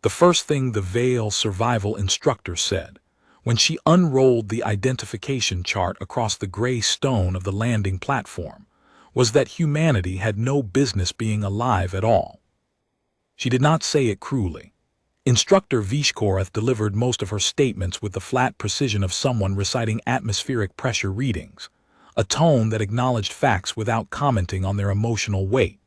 the first thing the Veil survival instructor said, when she unrolled the identification chart across the gray stone of the landing platform, was that humanity had no business being alive at all. She did not say it cruelly. Instructor Vishkorath delivered most of her statements with the flat precision of someone reciting atmospheric pressure readings, a tone that acknowledged facts without commenting on their emotional weight.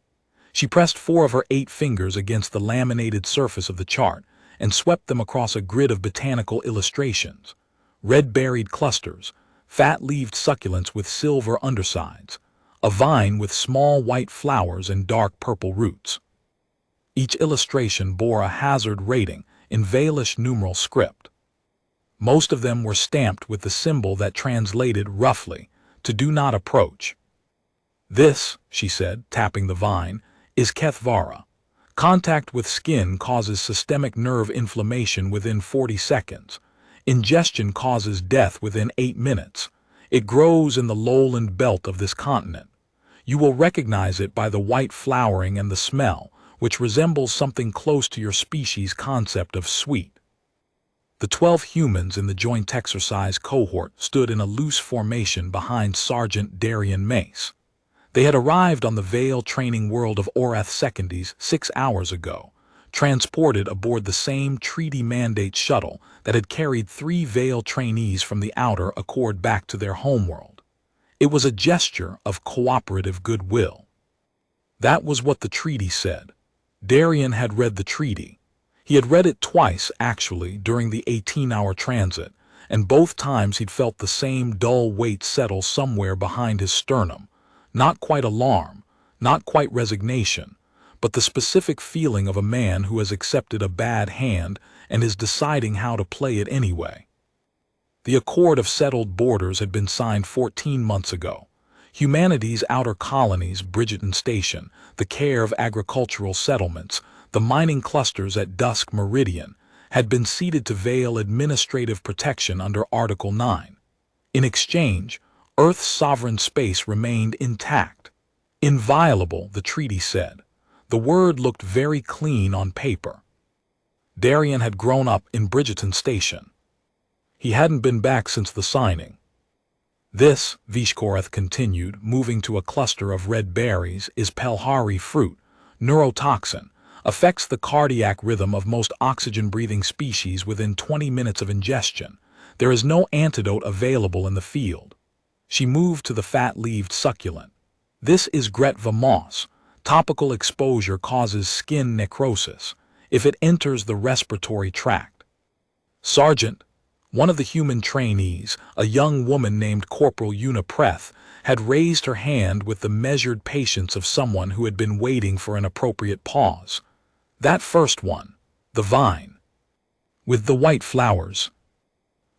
She pressed 4 of her 8 fingers against the laminated surface of the chart and swept them across a grid of botanical illustrations, red-berried clusters, fat-leaved succulents with silver undersides, a vine with small white flowers and dark purple roots. Each illustration bore a hazard rating in Veilish numeral script. Most of them were stamped with the symbol that translated roughly to "do not approach." "This," she said, tapping the vine, "is Kethvara. Contact with skin causes systemic nerve inflammation within 40 seconds. Ingestion causes death within 8 minutes. It grows in the lowland belt of this continent. You will recognize it by the white flowering and the smell, which resembles something close to your species' concept of sweet." The 12 humans in the joint exercise cohort stood in a loose formation behind Sergeant Darian Mace. They had arrived on the Veil training world of Orath Secondies 6 hours ago, transported aboard the same treaty mandate shuttle that had carried 3 Veil trainees from the Outer Accord back to their homeworld. It was a gesture of cooperative goodwill. That was what the treaty said. Darian had read the treaty. He had read it twice, actually, during the 18-hour transit, and both times he'd felt the same dull weight settle somewhere behind his sternum. Not quite alarm, not quite resignation, but the specific feeling of a man who has accepted a bad hand and is deciding how to play it anyway. The Accord of Settled Borders had been signed 14 months ago. Humanity's outer colonies, Bridgeton Station, the care of agricultural settlements, the mining clusters at Dusk Meridian, had been ceded to Veil administrative protection under Article 9. In exchange, Earth's sovereign space remained intact. Inviolable, the treaty said. The word looked very clean on paper. Darian had grown up in Bridgeton Station. He hadn't been back since the signing. "This," Vishkorath continued, moving to a cluster of red berries, "is Pelhari fruit, neurotoxin, affects the cardiac rhythm of most oxygen-breathing species within 20 minutes of ingestion. There is no antidote available in the field." She moved to the fat-leaved succulent. "This is Gretva moss. Topical exposure causes skin necrosis if it enters the respiratory tract." Sergeant, one of the human trainees, a young woman named Corporal Una Preth, had raised her hand with the measured patience of someone who had been waiting for an appropriate pause. "That first one, the vine, with the white flowers."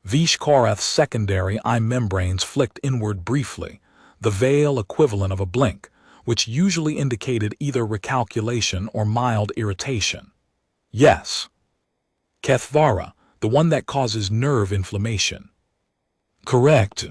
Vishkorath's secondary eye membranes flicked inward briefly, the Veil equivalent of a blink, which usually indicated either recalculation or mild irritation. "Yes. Kethvara, the one that causes nerve inflammation." "Correct.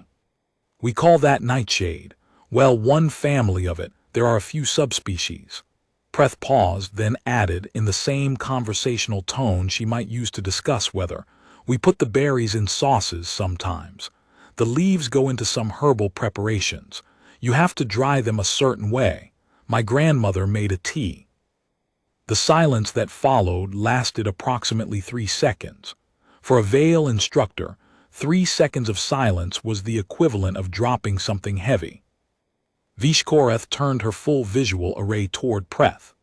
We call that nightshade. Well, one family of it. There are a few subspecies." Preth paused, then added, in the same conversational tone she might use to discuss whether, "We put the berries in sauces sometimes. The leaves go into some herbal preparations. You have to dry them a certain way. My grandmother made a tea." The silence that followed lasted approximately 3 seconds. For a Veil instructor, 3 seconds of silence was the equivalent of dropping something heavy. Vishkorath turned her full visual array toward Preth.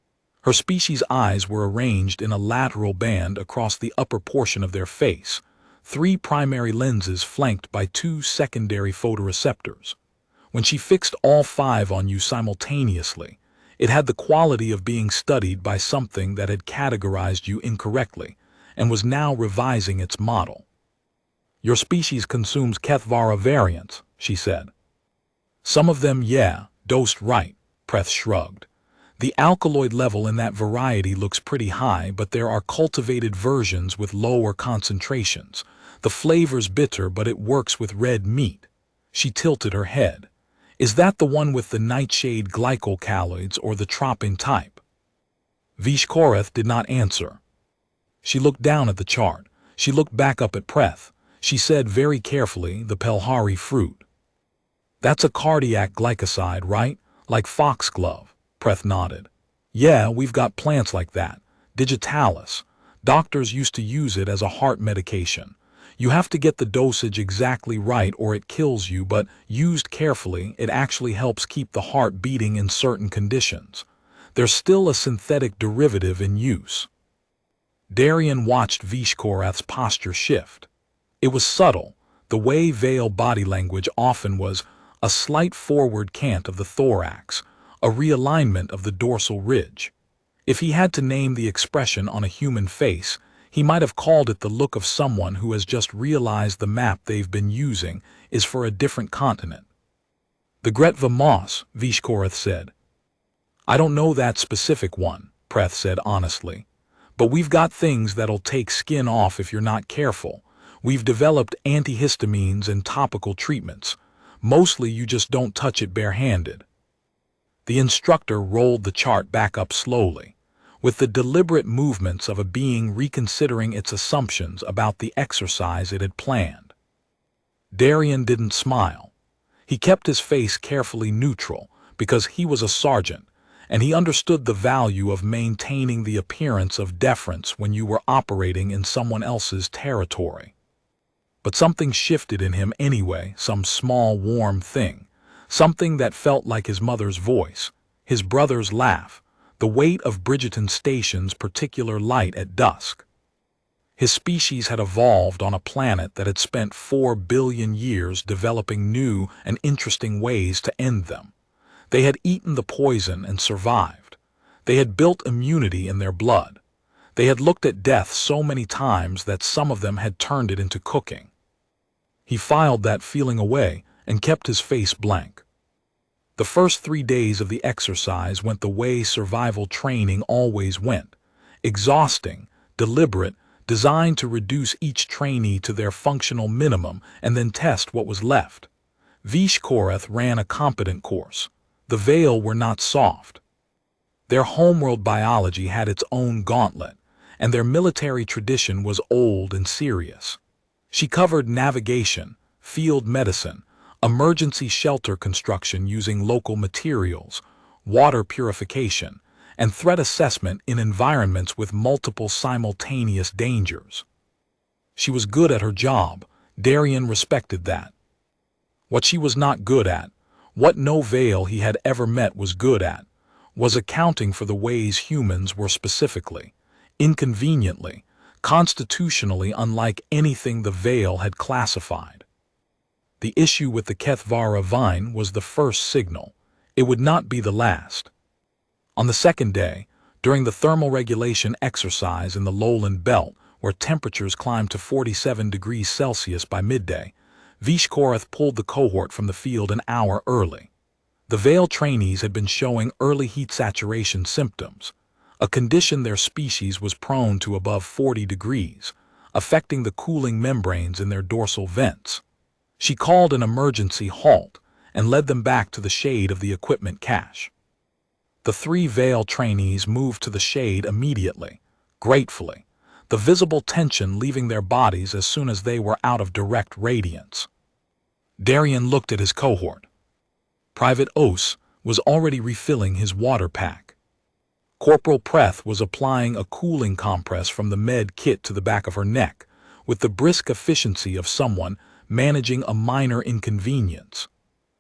Her species' eyes were arranged in a lateral band across the upper portion of their face, 3 primary lenses flanked by 2 secondary photoreceptors. When she fixed all 5 on you simultaneously, it had the quality of being studied by something that had categorized you incorrectly and was now revising its model. "Your species consumes Kethvara variants," she said. "Some of them, yeah, dosed right," Preth shrugged. "The alkaloid level in that variety looks pretty high, but there are cultivated versions with lower concentrations. The flavor's bitter, but it works with red meat." She tilted her head. "Is that the one with the nightshade glycocaloids or the tropin type?" Vishkorath did not answer. She looked down at the chart. She looked back up at Preth. She said very carefully, the Pelhari fruit. That's a cardiac glycoside, right? Like foxglove. Preth nodded. Yeah, we've got plants like that. Digitalis. Doctors used to use it as a heart medication. You have to get the dosage exactly right or it kills you, but used carefully, it actually helps keep the heart beating in certain conditions. There's still a synthetic derivative in use. Darian watched Vishkorath's posture shift. It was subtle. The way Vale body language often was a slight forward cant of the thorax, a realignment of the dorsal ridge. If he had to name the expression on a human face, he might have called it the look of someone who has just realized the map they've been using is for a different continent. The Gretva moss, Vishkorath said. I don't know that specific one, Preth said honestly. But we've got things that'll take skin off if you're not careful. We've developed antihistamines and topical treatments. Mostly you just don't touch it barehanded. The instructor rolled the chart back up slowly, with the deliberate movements of a being reconsidering its assumptions about the exercise it had planned. Darian didn't smile. He kept his face carefully neutral because he was a sergeant, and he understood the value of maintaining the appearance of deference when you were operating in someone else's territory. But something shifted in him anyway, some small warm thing, something that felt like his mother's voice, his brother's laugh, the weight of Bridgerton Station's particular light at dusk. His species had evolved on a planet that had spent 4 billion years developing new and interesting ways to end them. They had eaten the poison and survived. They had built immunity in their blood. They had looked at death so many times that some of them had turned it into cooking. He filed that feeling away and kept his face blank. The first 3 days of the exercise went the way survival training always went, exhausting, deliberate, designed to reduce each trainee to their functional minimum and then test what was left. Vishkorath ran a competent course. The Vale were not soft. Their homeworld biology had its own gauntlet, and their military tradition was old and serious. She covered navigation, field medicine, emergency shelter construction using local materials, water purification, and threat assessment in environments with multiple simultaneous dangers. She was good at her job. Darian respected that. What she was not good at, what no Vale he had ever met was good at, was accounting for the ways humans were specifically, inconveniently, constitutionally unlike anything the Vale had classified. The issue with the Kethvara vine was the first signal. It would not be the last. On the second day, during the thermal regulation exercise in the lowland belt, where temperatures climbed to 47 degrees Celsius by midday, Vishkorath pulled the cohort from the field an hour early. The Vale trainees had been showing early heat saturation symptoms, a condition their species was prone to above 40 degrees, affecting the cooling membranes in their dorsal vents. She called an emergency halt and led them back to the shade of the equipment cache. The 3 Vale trainees moved to the shade immediately, gratefully, the visible tension leaving their bodies as soon as they were out of direct radiance. Darian looked at his cohort. Private Os was already refilling his water pack. Corporal Preth was applying a cooling compress from the med kit to the back of her neck, with the brisk efficiency of someone managing a minor inconvenience.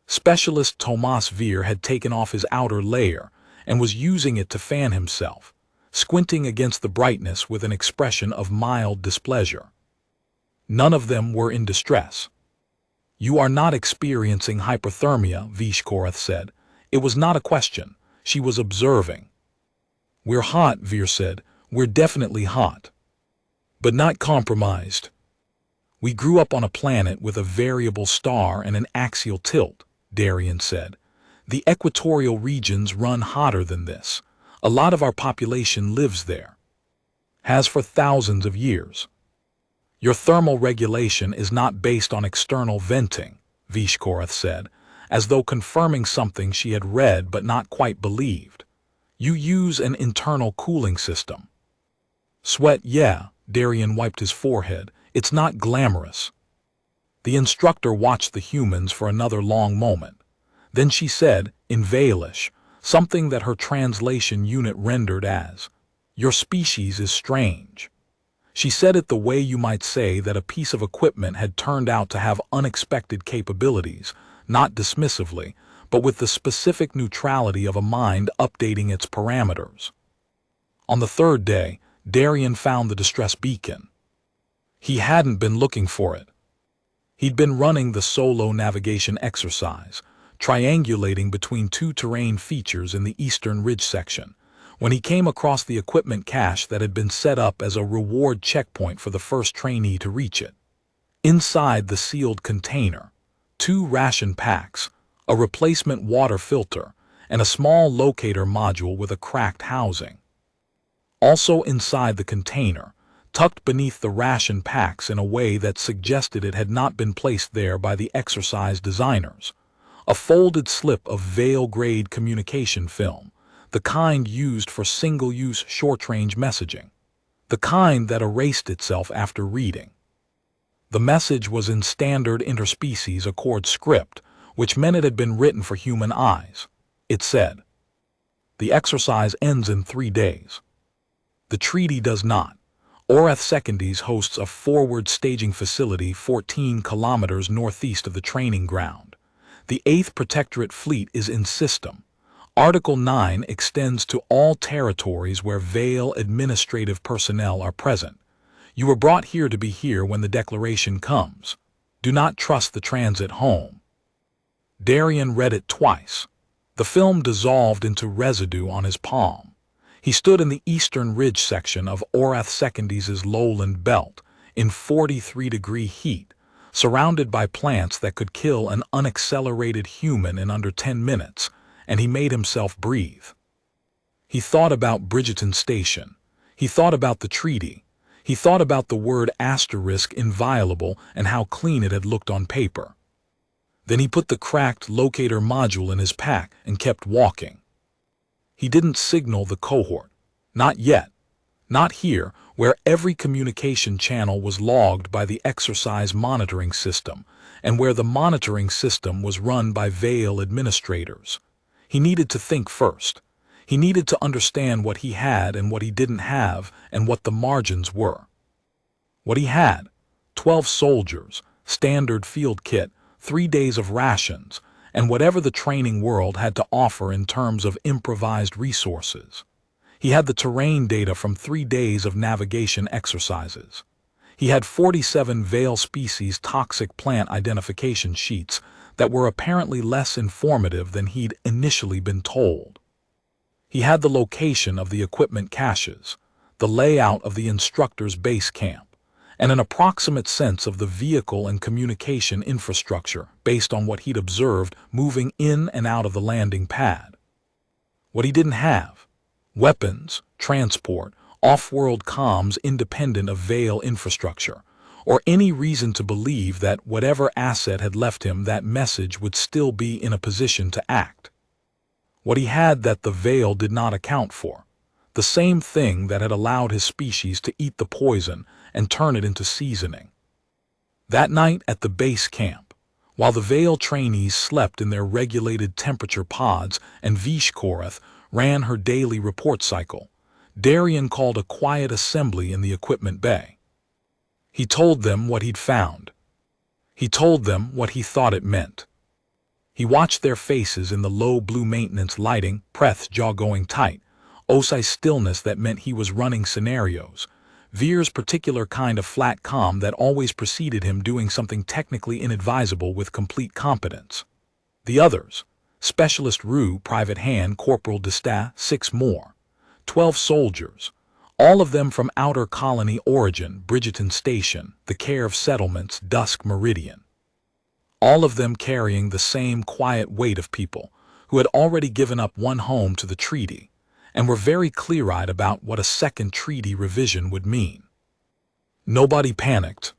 Specialist Tomas Veer had taken off his outer layer and was using it to fan himself, squinting against the brightness with an expression of mild displeasure. None of them were in distress. You are not experiencing hypothermia, Vishkorath said. It was not a question. She was observing. We're hot, Veer said. We're definitely hot. But not compromised. We grew up on a planet with a variable star and an axial tilt, Darian said. The equatorial regions run hotter than this. A lot of our population lives there. Has for thousands of years. Your thermal regulation is not based on external venting, Vishkorath said, as though confirming something she had read but not quite believed. You use an internal cooling system. Sweat, yeah, Darian wiped his forehead. "It's not glamorous." The instructor watched the humans for another long moment. Then she said, in Valish, something that her translation unit rendered as, "Your species is strange." She said it the way you might say that a piece of equipment had turned out to have unexpected capabilities, not dismissively, but with the specific neutrality of a mind updating its parameters. On the third day, Darian found the distress beacon. He hadn't been looking for it. He'd been running the solo navigation exercise, triangulating between two terrain features in the eastern ridge section, when he came across the equipment cache that had been set up as a reward checkpoint for the first trainee to reach it. Inside the sealed container, 2 ration packs, a replacement water filter, and a small locator module with a cracked housing. Also inside the container, tucked beneath the ration packs in a way that suggested it had not been placed there by the exercise designers, a folded slip of Veil-grade communication film, the kind used for single-use short-range messaging, the kind that erased itself after reading. The message was in standard interspecies Accord script, which meant it had been written for human eyes. It said, "The exercise ends in 3 days. The treaty does not. Orcs Secondies hosts a forward staging facility 14 kilometers northeast of the training ground. The 8th Protectorate Fleet is in system. Article 9 extends to all territories where Veil administrative personnel are present. You were brought here to be here when the declaration comes. Do not trust the transit home." Darian read it twice. The film dissolved into residue on his palm. He stood in the eastern ridge section of Orcs Secondies' lowland belt in 43-degree heat, surrounded by plants that could kill an unaccelerated human in under 10 minutes, and he made himself breathe. He thought about Bridgeton Station. He thought about the treaty. He thought about the word asterisk inviolable and how clean it had looked on paper. Then he put the cracked locator module in his pack and kept walking. He didn't signal the cohort. Not yet. Not here, where every communication channel was logged by the exercise monitoring system, and where the monitoring system was run by Veil administrators. He needed to think first. He needed to understand what he had and what he didn't have, and what the margins were. What he had: 12 soldiers, standard field kit, 3 days of rations, and whatever the training world had to offer in terms of improvised resources. He had the terrain data from 3 days of navigation exercises. He had 47 Veil species toxic plant identification sheets that were apparently less informative than he'd initially been told. He had the location of the equipment caches, the layout of the instructor's base camp, and an approximate sense of the vehicle and communication infrastructure based on what he'd observed moving in and out of the landing pad. What he didn't have: weapons, transport, off-world comms independent of Veil infrastructure, or any reason to believe that whatever asset had left him, that message would still be in a position to act. What he had that the Veil did not account for: the same thing that had allowed his species to eat the poison and turn it into seasoning. That night at the base camp, while the Veil trainees slept in their regulated temperature pods and Vishkorath ran her daily report cycle, Darian called a quiet assembly in the equipment bay. He told them what he'd found. He told them what he thought it meant. He watched their faces in the low blue maintenance lighting, breath's jaw going tight, OSI stillness that meant he was running scenarios, Veer's particular kind of flat calm that always preceded him doing something technically inadvisable with complete competence. The others: Specialist Rue, Private Hand, Corporal Destat, 6 more, 12 soldiers, all of them from outer colony origin, Bridgeton Station, the care of settlements, Dusk Meridian. All of them carrying the same quiet weight of people who had already given up one home to the treaty, and were very clear-eyed about what a second treaty revision would mean. Nobody panicked.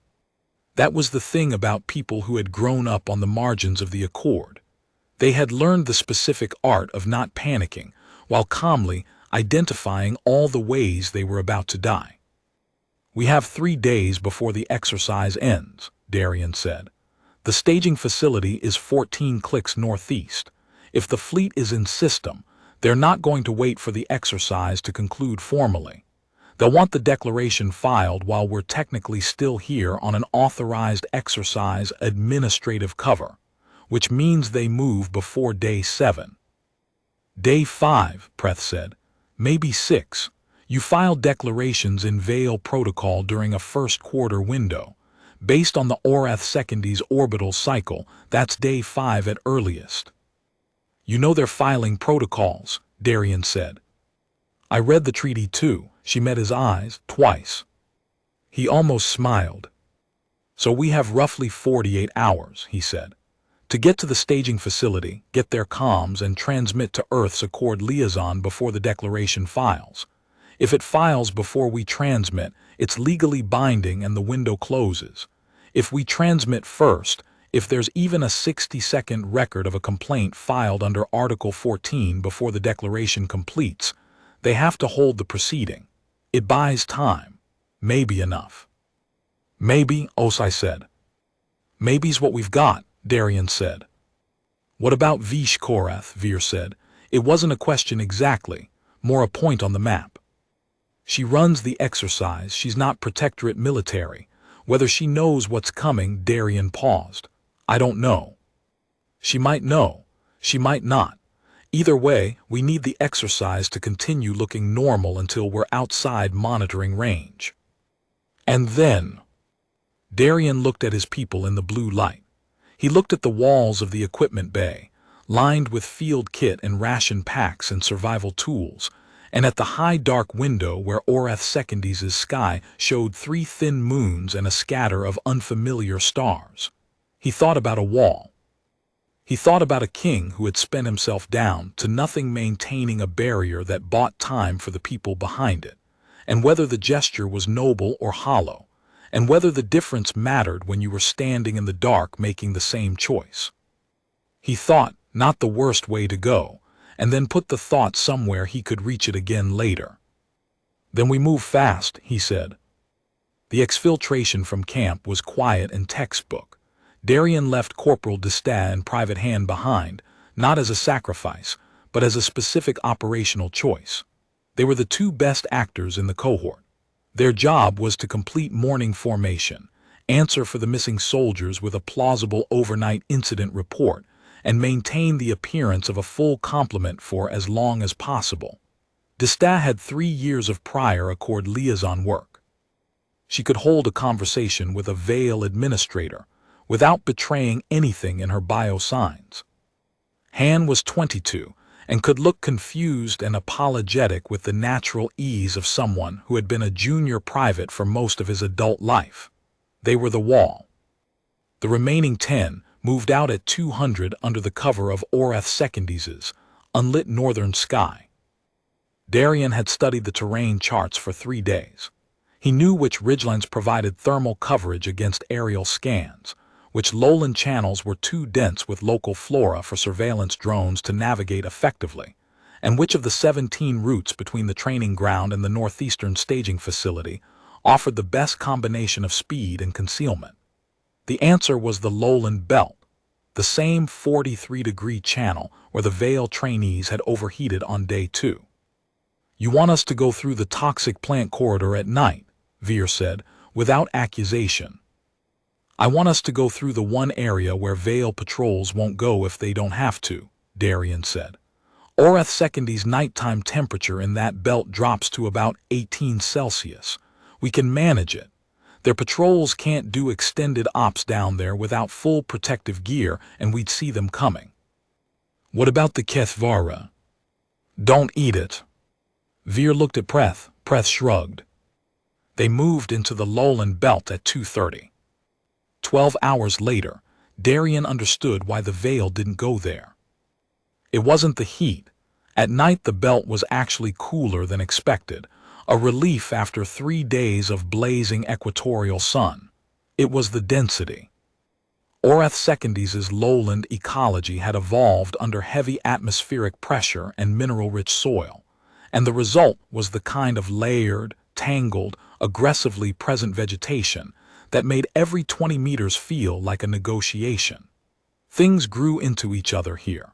That was the thing about people who had grown up on the margins of the Accord. They had learned the specific art of not panicking while calmly identifying all the ways they were about to die. We have 3 days before the exercise ends, Darian said. The staging facility is 14 clicks northeast. If the fleet is in system, they're not going to wait for the exercise to conclude formally. They'll want the declaration filed while we're technically still here on an authorized exercise administrative cover, which means they move before day 7. Day 5, Preth said. Maybe 6. You file declarations in Veil Protocol during a first quarter window. Based on the Orcs Secondies orbital cycle, that's day 5 at earliest. You know they're filing protocols, Darian said. I read the treaty too. She met his eyes twice. He almost smiled. So we have roughly 48 hours, he said, to get to the staging facility, get their comms, and transmit to Earth's Accord liaison before the declaration files. If it files before we transmit, it's legally binding and the window closes. If we transmit first, if there's even a 60-second record of a complaint filed under Article 14 before the declaration completes, they have to hold the proceeding. It buys time. Maybe enough. Maybe, Osai said. Maybe's what we've got, Darian said. What about Vish Korath, Veer said. It wasn't a question exactly, more a point on the map. She runs the exercise, she's not protectorate military. Whether she knows what's coming, Darian paused. I don't know. She might know, she might not. Either way, we need the exercise to continue looking normal until we're outside monitoring range. And then, Darian looked at his people in the blue light. He looked at the walls of the equipment bay, lined with field kit and ration packs and survival tools, and at the high dark window where Orcs Secondies' sky showed 3 thin moons and a scatter of unfamiliar stars. He thought about a wall. He thought about a king who had spent himself down to nothing, maintaining a barrier that bought time for the people behind it, and whether the gesture was noble or hollow, and whether the difference mattered when you were standing in the dark making the same choice. He thought, not the worst way to go, and then put the thought somewhere he could reach it again later. Then we move fast, he said. The exfiltration from camp was quiet and textbook. Darian left Corporal Destat and Private Hand behind, not as a sacrifice, but as a specific operational choice. They were the 2 best actors in the cohort. Their job was to complete morning formation, answer for the missing soldiers with a plausible overnight incident report, and maintain the appearance of a full complement for as long as possible. Destat had 3 years of prior Accord liaison work. She could hold a conversation with a Veil administrator without betraying anything in her biosigns. Han was 22 and could look confused and apologetic with the natural ease of someone who had been a junior private for most of his adult life. They were the wall. The remaining 10 moved out at 200 under the cover of Orcs Secondies' unlit northern sky. Darian had studied the terrain charts for 3 days. He knew which ridgelines provided thermal coverage against aerial scans, which lowland channels were too dense with local flora for surveillance drones to navigate effectively, and which of the 17 routes between the training ground and the northeastern staging facility offered the best combination of speed and concealment. The answer was the lowland belt, the same 43-degree channel where the Veil trainees had overheated on day 2. You want us to go through the toxic plant corridor at night, Veer said, without accusation. I want us to go through the one area where Veil patrols won't go if they don't have to, Darian said. Orcs Secondies' nighttime temperature in that belt drops to about 18 Celsius. We can manage it. Their patrols can't do extended ops down there without full protective gear, and we'd see them coming. What about the Kethvara? Don't eat it. Veer looked at Preth. Preth shrugged. They moved into the lowland belt at 2:30. 12 hours later, Darian understood why the Veil didn't go there. It wasn't the heat. At night the belt was actually cooler than expected, a relief after 3 days of blazing equatorial sun. It was the density. Orcs Secondies' lowland ecology had evolved under heavy atmospheric pressure and mineral-rich soil, and the result was the kind of layered, tangled, aggressively present vegetation that made every 20 meters feel like a negotiation. Things grew into each other here.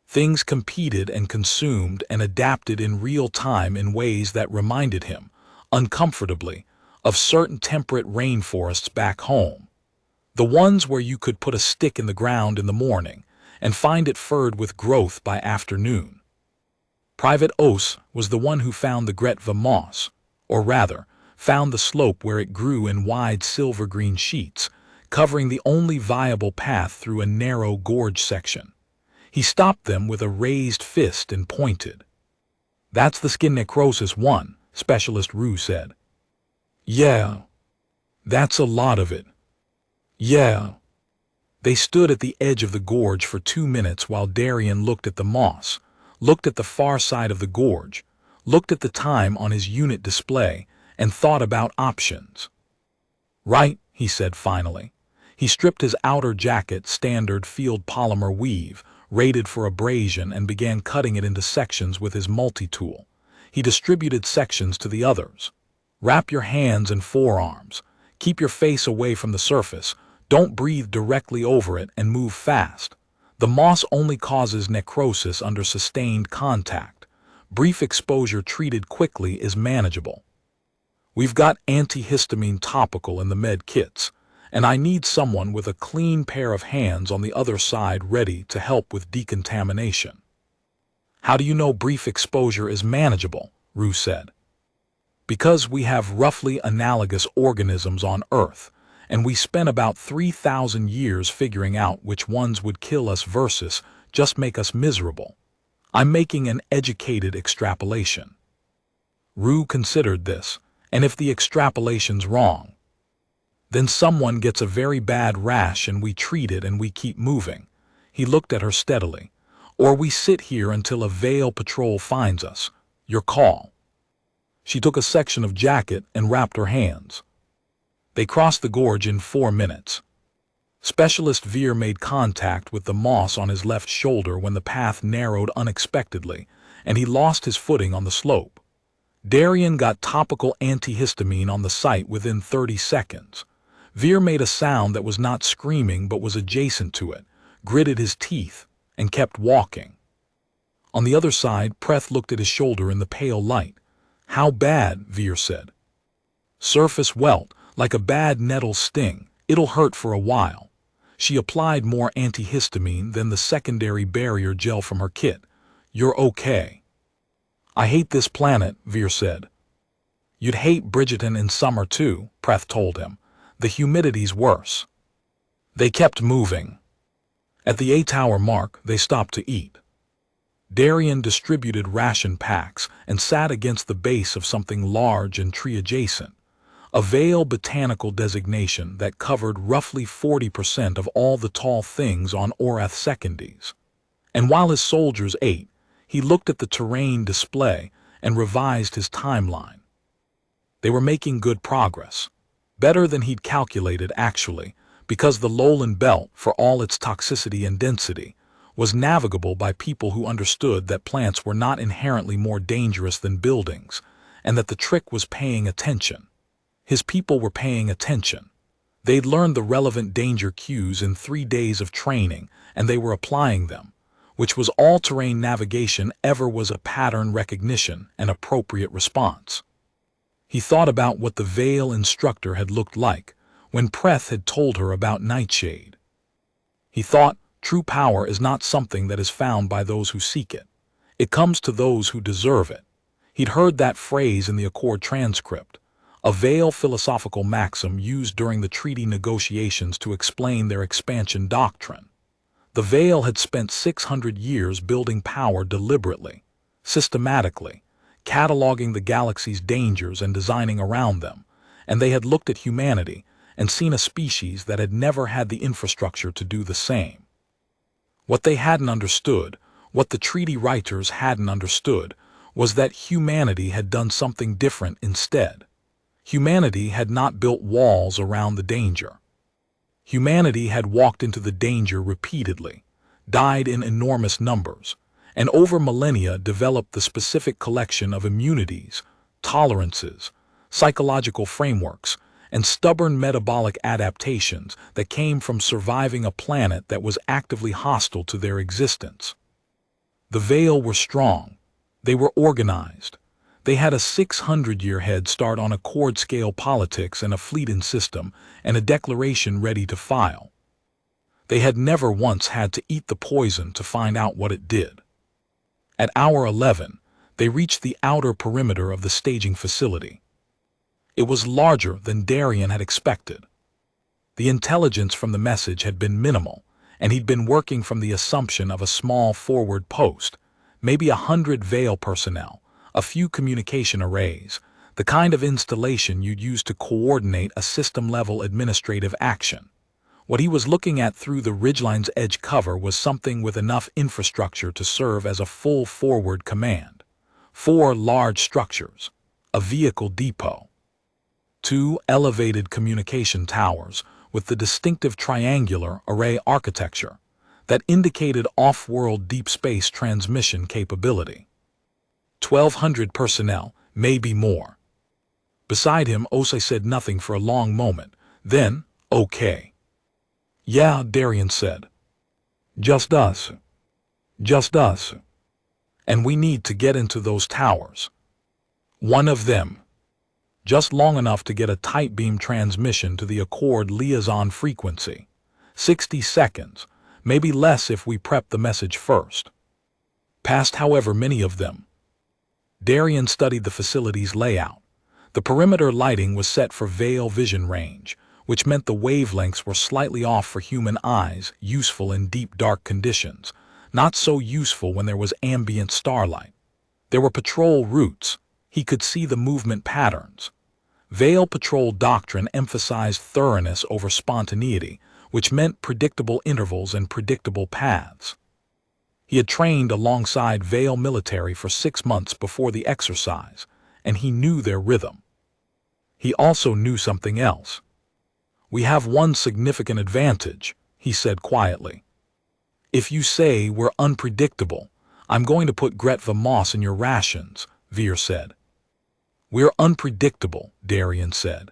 Things competed and consumed and adapted in real time in ways that reminded him, uncomfortably, of certain temperate rainforests back home. The ones where you could put a stick in the ground in the morning and find it furred with growth by afternoon. Private Os was the one who found the Gretva moss, or rather, found the slope where it grew in wide silver-green sheets, covering the only viable path through a narrow gorge section. He stopped them with a raised fist and pointed. "That's the skin necrosis one," Specialist Rue said. "Yeah. That's a lot of it." "Yeah." They stood at the edge of the gorge for 2 minutes while Darian looked at the moss, looked at the far side of the gorge, looked at the time on his unit display, and thought about options. "Right," he said finally. He stripped his outer jacket, standard field polymer weave, rated for abrasion, and began cutting it into sections with his multi-tool. He distributed sections to the others. "Wrap your hands and forearms. Keep your face away from the surface. Don't breathe directly over it and move fast. The moss only causes necrosis under sustained contact. Brief exposure treated quickly is manageable. We've got antihistamine topical in the med kits, and I need someone with a clean pair of hands on the other side ready to help with decontamination." "How do you know brief exposure is manageable?" Rue said. "Because we have roughly analogous organisms on Earth, and we spent about 3,000 years figuring out which ones would kill us versus just make us miserable. I'm making an educated extrapolation." Rue considered this, and if the extrapolation's wrong, then someone gets a very bad rash and we treat it and we keep moving. He looked at her steadily. "Or we sit here until a Veil patrol finds us. Your call." She took a section of jacket and wrapped her hands. They crossed the gorge in 4 minutes. Specialist Veer made contact with the moss on his left shoulder when the path narrowed unexpectedly, and he lost his footing on the slope. Darian got topical antihistamine on the site within 30 seconds. Veer made a sound that was not screaming but was adjacent to it, gritted his teeth, and kept walking. On the other side, Preth looked at his shoulder in the pale light. "How bad?" Veer said. "Surface welt, like a bad nettle sting. It'll hurt for a while." She applied more antihistamine than the secondary barrier gel from her kit. "You're okay." "I hate this planet," Veer said. "You'd hate Bridgerton in summer too," Preth told him. "The humidity's worse." They kept moving. At the 8-hour mark, they stopped to eat. Darian distributed ration packs and sat against the base of something large and tree-adjacent, a Veil botanical designation that covered roughly 40% of all the tall things on Orath Secondies. And while his soldiers ate, he looked at the terrain display and revised his timeline. They were making good progress. Better than he'd calculated, actually, because the lowland belt, for all its toxicity and density, was navigable by people who understood that plants were not inherently more dangerous than buildings, and that the trick was paying attention. His people were paying attention. They'd learned the relevant danger cues in 3 days of training, and they were applying them, which was all-terrain navigation ever was a pattern recognition and appropriate response. He thought about what the Veil instructor had looked like when Preth had told her about Nightshade. He thought, true power is not something that is found by those who seek it. It comes to those who deserve it. He'd heard that phrase in the Accord transcript, a Veil philosophical maxim used during the treaty negotiations to explain their expansion doctrine. The Veil had spent 600 years building power deliberately, systematically, cataloging the galaxy's dangers and designing around them, and they had looked at humanity and seen a species that had never had the infrastructure to do the same. What they hadn't understood, what the treaty writers hadn't understood, was that humanity had done something different instead. Humanity had not built walls around the danger. Humanity had walked into the danger repeatedly, died in enormous numbers, and over millennia developed the specific collection of immunities, tolerances, psychological frameworks, and stubborn metabolic adaptations that came from surviving a planet that was actively hostile to their existence. The Veil were strong. They were organized. They had a 600-year head start on accord-scale politics and a fleeting system and a declaration ready to file. They had never once had to eat the poison to find out what it did. At hour 11, they reached the outer perimeter of the staging facility. It was larger than Darian had expected. The intelligence from the message had been minimal, and he'd been working from the assumption of a small forward post, maybe 100 Veil personnel, a few communication arrays, the kind of installation you'd use to coordinate a system-level administrative action. What he was looking at through the ridgeline's edge cover was something with enough infrastructure to serve as a full forward command. 4 large structures, a vehicle depot, 2 elevated communication towers with the distinctive triangular array architecture that indicated off-world deep space transmission capability. 1,200 personnel, maybe more. Beside him, Osei said nothing for a long moment. Then, okay. Yeah, Darian said. Just us. Just us. And we need to get into those towers. One of them. Just long enough to get a tight beam transmission to the Accord liaison frequency. 60 seconds, maybe less if we prep the message first. Past however many of them. Darian studied the facility's layout. The perimeter lighting was set for Veil vision range, which meant the wavelengths were slightly off for human eyes, useful in deep dark conditions, not so useful when there was ambient starlight. There were patrol routes. He could see the movement patterns. Veil patrol doctrine emphasized thoroughness over spontaneity, which meant predictable intervals and predictable paths. He had trained alongside Veil military for 6 months before the exercise, and he knew their rhythm. He also knew something else. We have one significant advantage, he said quietly. If you say we're unpredictable, I'm going to put Gretva moss in your rations, Veer said. We're unpredictable, Darian said,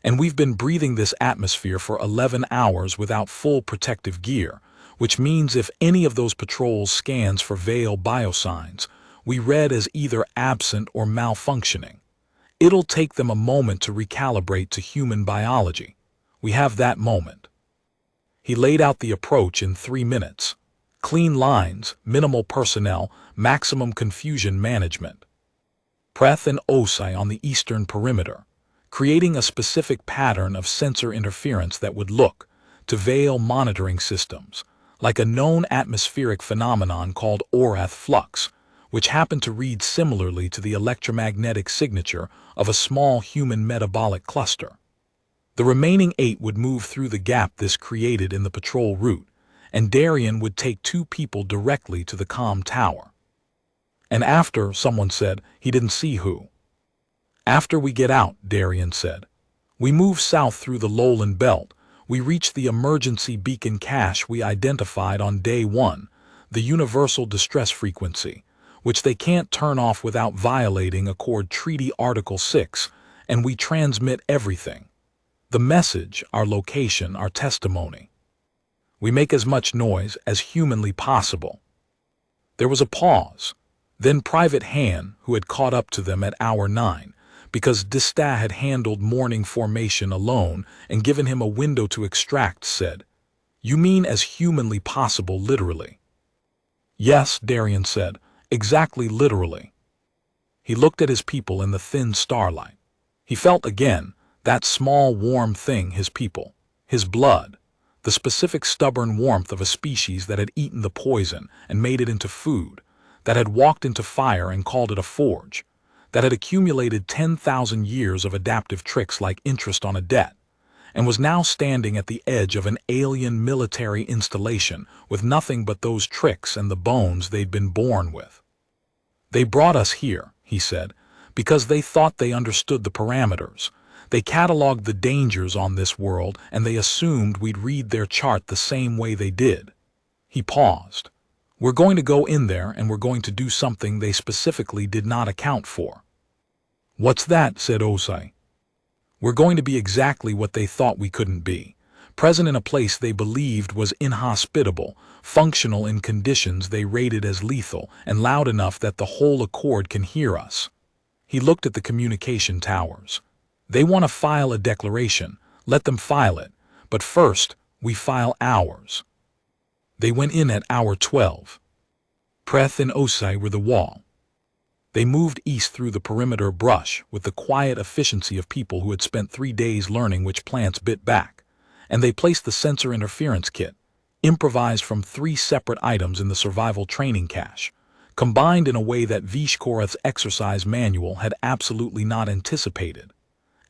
and we've been breathing this atmosphere for 11 hours without full protective gear, which means if any of those patrols scans for Veil biosigns, we read as either absent or malfunctioning. It'll take them a moment to recalibrate to human biology. We have that moment. He laid out the approach in 3 minutes. Clean lines, minimal personnel, maximum confusion management. Preth and Osei on the eastern perimeter, creating a specific pattern of sensor interference that would look, to Veil monitoring systems, like a known atmospheric phenomenon called Orath flux, which happened to read similarly to the electromagnetic signature of a small human metabolic cluster. The remaining 8 would move through the gap this created in the patrol route, and Darian would take 2 people directly to the comm tower. And after, someone said, he didn't see who. After we get out, Darian said. We move south through the lowland belt. We reach the emergency beacon cache we identified on day 1, the universal distress frequency, which they can't turn off without violating Accord Treaty Article 6, and we transmit everything. The message, our location, our testimony. We make as much noise as humanly possible. There was a pause. Then Private Han, who had caught up to them at hour 9, because Dista had handled morning formation alone and given him a window to extract, said, You mean as humanly possible literally? Yes, Darian said, exactly literally. He looked at his people in the thin starlight. He felt again that small warm thing, his people, his blood, the specific stubborn warmth of a species that had eaten the poison and made it into food, that had walked into fire and called it a forge, that had accumulated 10,000 years of adaptive tricks like interest on a debt, and was now standing at the edge of an alien military installation with nothing but those tricks and the bones they'd been born with. They brought us here, he said, because they thought they understood the parameters. They cataloged the dangers on this world, and they assumed we'd read their chart the same way they did. He paused. We're going to go in there and we're going to do something they specifically did not account for. What's that? Said Osei. We're going to be exactly what they thought we couldn't be. Present in a place they believed was inhospitable, functional in conditions they rated as lethal, and loud enough that the whole Accord can hear us. He looked at the communication towers. They want to file a declaration. Let them file it. But first, we file ours. They went in at hour 12. Preth and Osai were the wall. They moved east through the perimeter brush with the quiet efficiency of people who had spent 3 days learning which plants bit back, and they placed the sensor interference kit, improvised from 3 separate items in the survival training cache, combined in a way that Vishkorath's exercise manual had absolutely not anticipated,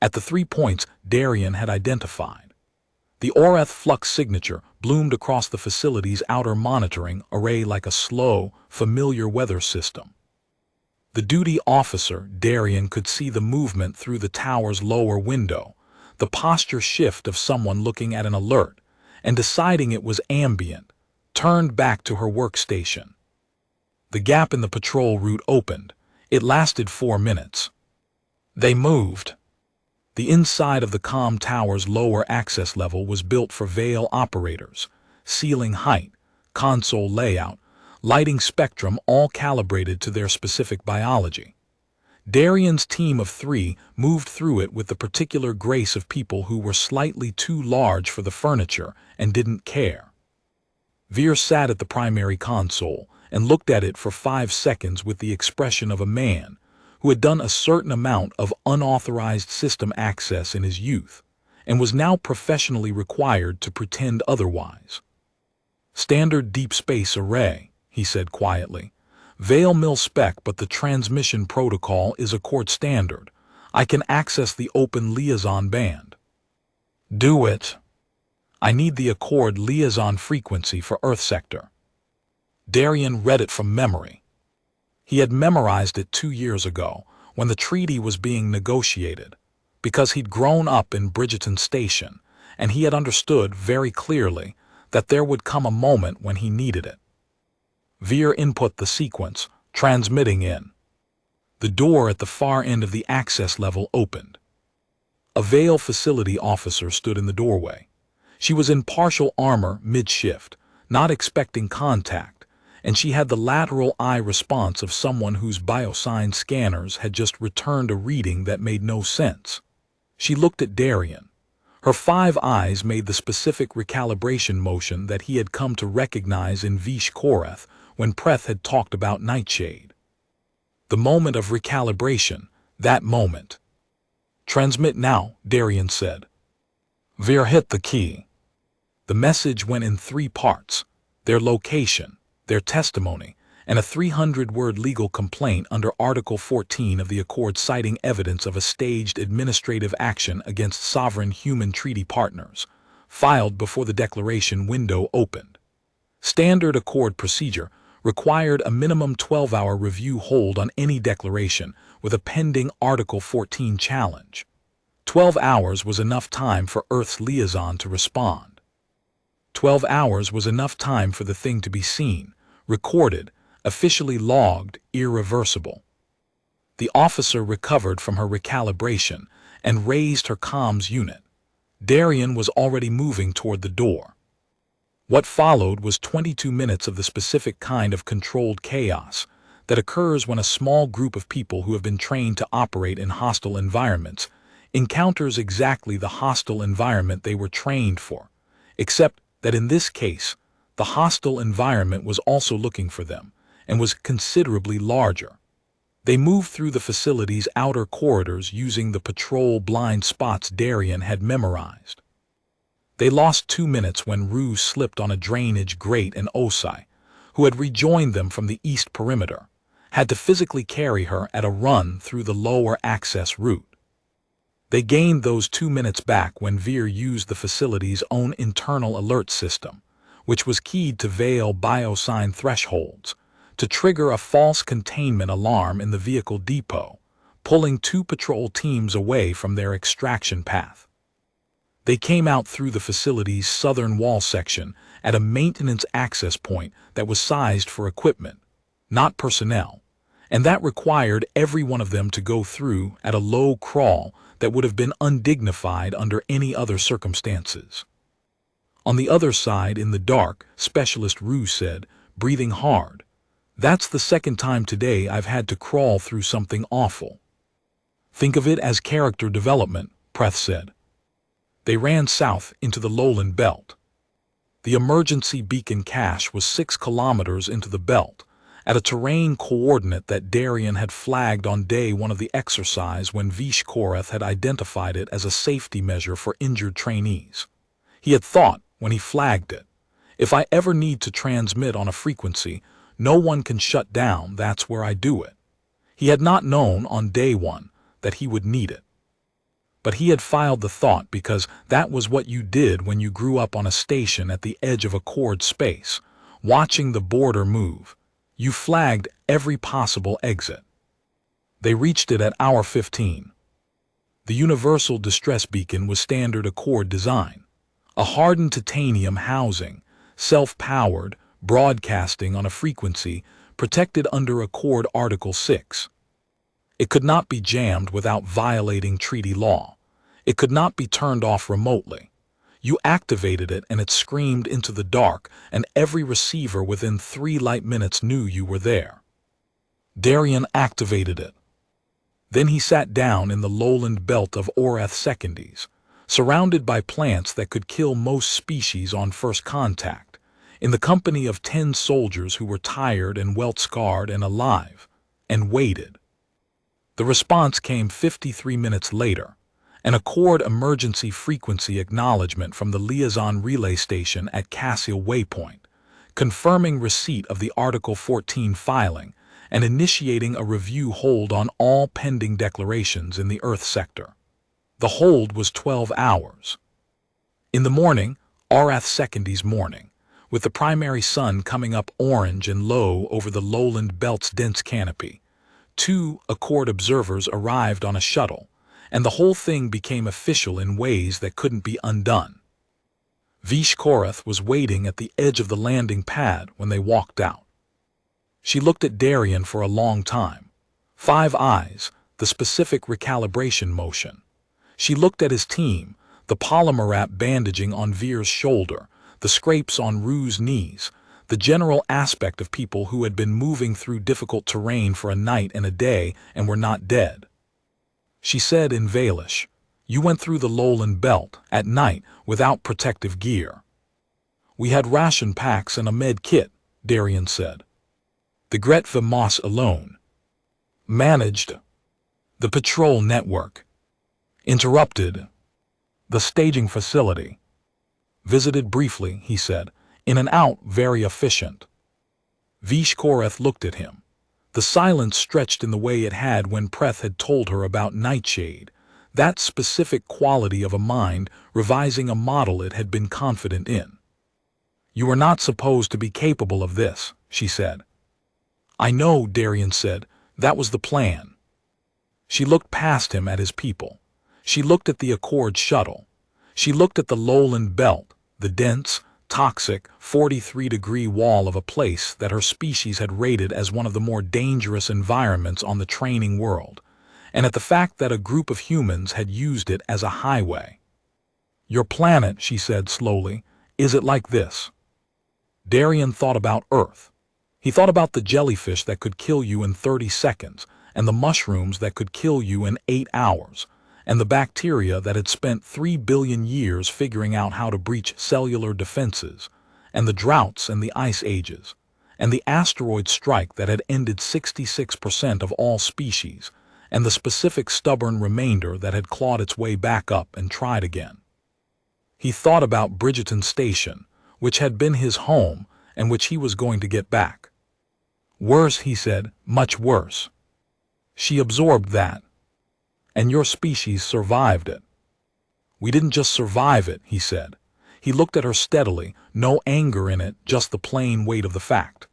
at the 3 points Darien had identified. The Orath flux signature bloomed across the facility's outer monitoring array like a slow, familiar weather system. The duty officer, Darien, could see the movement through the tower's lower window, the posture shift of someone looking at an alert, and deciding it was ambient, turned back to her workstation. The gap in the patrol route opened. It lasted 4 minutes. They moved. The inside of the comm tower's lower access level was built for Veil operators, ceiling height, console layout, lighting spectrum all calibrated to their specific biology. Darien's team of 3 moved through it with the particular grace of people who were slightly too large for the furniture and didn't care. Veer sat at the primary console and looked at it for 5 seconds with the expression of a man who had done a certain amount of unauthorized system access in his youth and was now professionally required to pretend otherwise. "Standard deep space array," he said quietly. "Veil mil-spec, but the transmission protocol is Accord standard. I can access the open liaison band." "Do it." "I need the Accord liaison frequency for Earth sector." Darien read it from memory. He had memorized it 2 years ago, when the treaty was being negotiated, because he'd grown up in Bridgeton Station, and he had understood very clearly that there would come a moment when he needed it. Veer input the sequence, transmitting in. The door at the far end of the access level opened. A Veil facility officer stood in the doorway. She was in partial armor mid-shift, not expecting contact, and she had the lateral eye response of someone whose biosign scanners had just returned a reading that made no sense. She looked at Darien. Her 5 eyes made the specific recalibration motion that he had come to recognize in Vishkorath when Preth had talked about Nightshade. The moment of recalibration, that moment. "Transmit now," Darien said. Veer hit the key. The message went in 3 parts: their location, their testimony, and a 300-word legal complaint under Article 14 of the Accord citing evidence of a staged administrative action against sovereign human treaty partners, filed before the declaration window opened. Standard Accord procedure required a minimum 12-hour review hold on any declaration with a pending Article 14 challenge. 12 hours was enough time for Earth's liaison to respond. 12 hours was enough time for the thing to be seen, recorded, officially logged, irreversible. The officer recovered from her recalibration and raised her comms unit. Darien was already moving toward the door. What followed was 22 minutes of the specific kind of controlled chaos that occurs when a small group of people who have been trained to operate in hostile environments encounters exactly the hostile environment they were trained for, except that in this case, the hostile environment was also looking for them and was considerably larger. They moved through the facility's outer corridors using the patrol blind spots Darien had memorized. They lost 2 minutes when Rue slipped on a drainage grate and Osai, who had rejoined them from the east perimeter, had to physically carry her at a run through the lower access route. They gained those 2 minutes back when Veer used the facility's own internal alert system, which was keyed to Veil biosign thresholds, to trigger a false containment alarm in the vehicle depot, pulling 2 patrol teams away from their extraction path. They came out through the facility's southern wall section at a maintenance access point that was sized for equipment, not personnel, and that required every one of them to go through at a low crawl that would have been undignified under any other circumstances. On the other side, in the dark, Specialist Rue said, breathing hard, "That's the second time today I've had to crawl through something awful." "Think of it as character development," Preth said. They ran south into the lowland belt. The emergency beacon cache was 6 kilometers into the belt, at a terrain coordinate that Darien had flagged on day one of the exercise when Vishkorath had identified it as a safety measure for injured trainees. He had thought, when he flagged it, "If I ever need to transmit on a frequency no one can shut down, that's where I do it." He had not known on day one that he would need it. But he had filed the thought because that was what you did when you grew up on a station at the edge of a chord space, watching the border move. You flagged every possible exit. They reached it at hour 15. The universal distress beacon was standard Accord design, a hardened titanium housing, self-powered, broadcasting on a frequency protected under Accord Article 6. It could not be jammed without violating treaty law. It could not be turned off remotely. You activated it and it screamed into the dark, and every receiver within 3 light minutes knew you were there. Darien activated it. Then he sat down in the lowland belt of Orath Secondies, surrounded by plants that could kill most species on first contact, in the company of 10 soldiers who were tired and welt-scarred and alive, and waited. The response came 53 minutes later, an Accord emergency frequency acknowledgement from the liaison relay station at Cassiel Waypoint, confirming receipt of the Article 14 filing and initiating a review hold on all pending declarations in the Earth sector. The hold was 12 hours. In the morning, Orath Secondies morning, with the primary sun coming up orange and low over the lowland belt's dense canopy, 2 Accord observers arrived on a shuttle, and the whole thing became official in ways that couldn't be undone. Vishkorath was waiting at the edge of the landing pad when they walked out. She looked at Darien for a long time. 5 eyes, the specific recalibration motion. She looked at his team, the polymer wrap bandaging on Veer's shoulder, the scrapes on Rue's knees, the general aspect of people who had been moving through difficult terrain for a night and a day and were not dead. She said in Valish, "You went through the lowland belt, at night, without protective gear." "We had ration packs and a med kit," Darien said. "The Gretva Moss alone managed the patrol network, interrupted the staging facility, visited briefly," he said, "in and out, very efficient." Vishkorath looked at him. The silence stretched in the way it had when Preth had told her about Nightshade, that specific quality of a mind revising a model it had been confident in. "You are not supposed to be capable of this," she said. "I know," Darien said. "That was the plan." She looked past him at his people. She looked at the Accord shuttle. She looked at the lowland belt, the dense, toxic 43-degree wall of a place that her species had rated as one of the more dangerous environments on the training world, and at the fact that a group of humans had used it as a highway. "Your planet," she said slowly, "is it like this?" Darien thought about Earth. He thought about the jellyfish that could kill you in 30 seconds, and the mushrooms that could kill you in 8 hours, and the bacteria that had spent 3 billion years figuring out how to breach cellular defenses, and the droughts and the ice ages, and the asteroid strike that had ended 66% of all species, and the specific stubborn remainder that had clawed its way back up and tried again. He thought about Bridgeton Station, which had been his home and which he was going to get back. "Worse," he said, "much worse." She absorbed that. "And your species survived it." "We didn't just survive it," he said. He looked at her steadily, no anger in it, just the plain weight of the fact.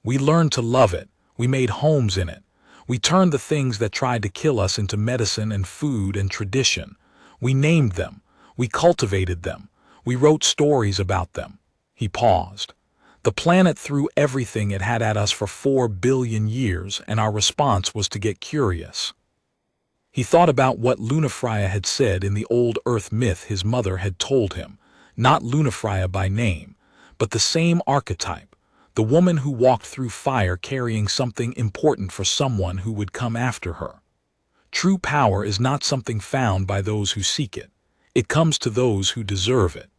"We learned to love it. We made homes in it. We turned the things that tried to kill us into medicine and food and tradition. We named them. We cultivated them. We wrote stories about them." He paused. "The planet threw everything it had at us for 4 billion years, and our response was to get curious." He thought about what Lunafreya had said in the old Earth myth his mother had told him, not Lunafreya by name, but the same archetype, the woman who walked through fire carrying something important for someone who would come after her. True power is not something found by those who seek it. It comes to those who deserve it.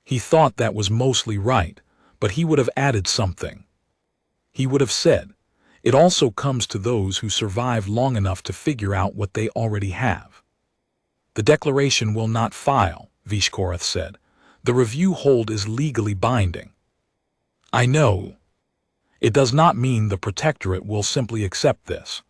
He thought that was mostly right, but he would have added something. He would have said, it also comes to those who survive long enough to figure out what they already have. The declaration will not file, Vishkorath said. The review hold is legally binding. I know. It does not mean the Protectorate will simply accept this.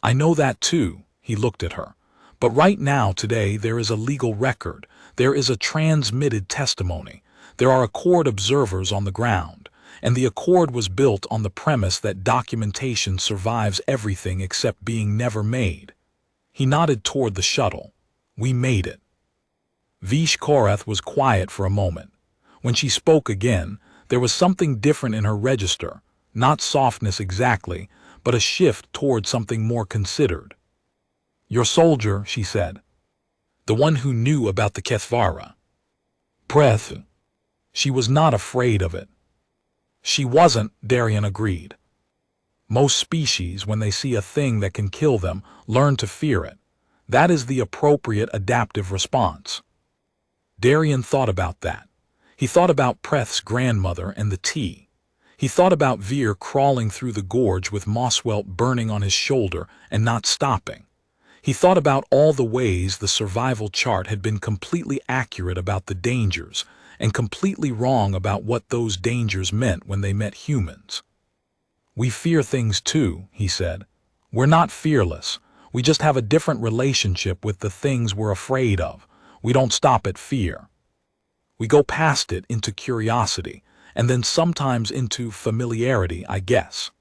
I know that too, he looked at her. But right now, today, there is a legal record. There is a transmitted testimony. There are Accord observers on the ground. And the Accord was built on the premise that documentation survives everything except being never made. He nodded toward the shuttle. We made it. Vishkorath was quiet for a moment. When she spoke again, there was something different in her register, not softness exactly, but a shift toward something more considered. Your soldier, she said. The one who knew about the Kethvara. Breath. She was not afraid of it. She wasn't, Darian agreed. Most species, when they see a thing that can kill them, learn to fear it. That is the appropriate adaptive response. Darian thought about that. He thought about Preth's grandmother and the tea. He thought about Veer crawling through the gorge with Mosswelt burning on his shoulder and not stopping. He thought about all the ways the survival chart had been completely accurate about the dangers and completely wrong about what those dangers meant when they met humans. We fear things too, he said. We're not fearless. We just have a different relationship with the things we're afraid of. We don't stop at fear. We go past it into curiosity, and then sometimes into familiarity, I guess.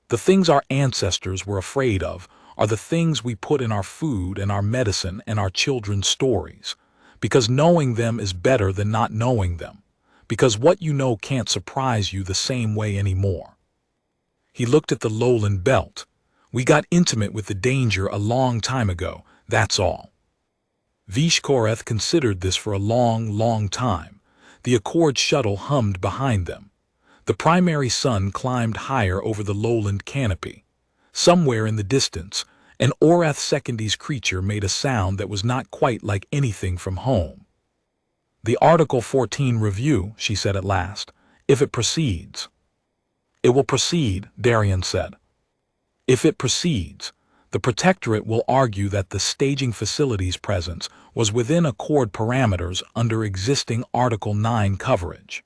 The things our ancestors were afraid of are the things we put in our food and our medicine and our children's stories. Because knowing them is better than not knowing them. Because what you know can't surprise you the same way anymore. He looked at the lowland belt. We got intimate with the danger a long time ago, that's all. Vishkorath considered this for a long, long time. The Accord shuttle hummed behind them. The primary sun climbed higher over the lowland canopy. Somewhere in the distance, an Orath Secondies creature made a sound that was not quite like anything from home. The Article 14 review, she said at last, if it proceeds. It will proceed, Darian said. If it proceeds, the Protectorate will argue that the staging facility's presence was within Accord parameters under existing Article 9 coverage.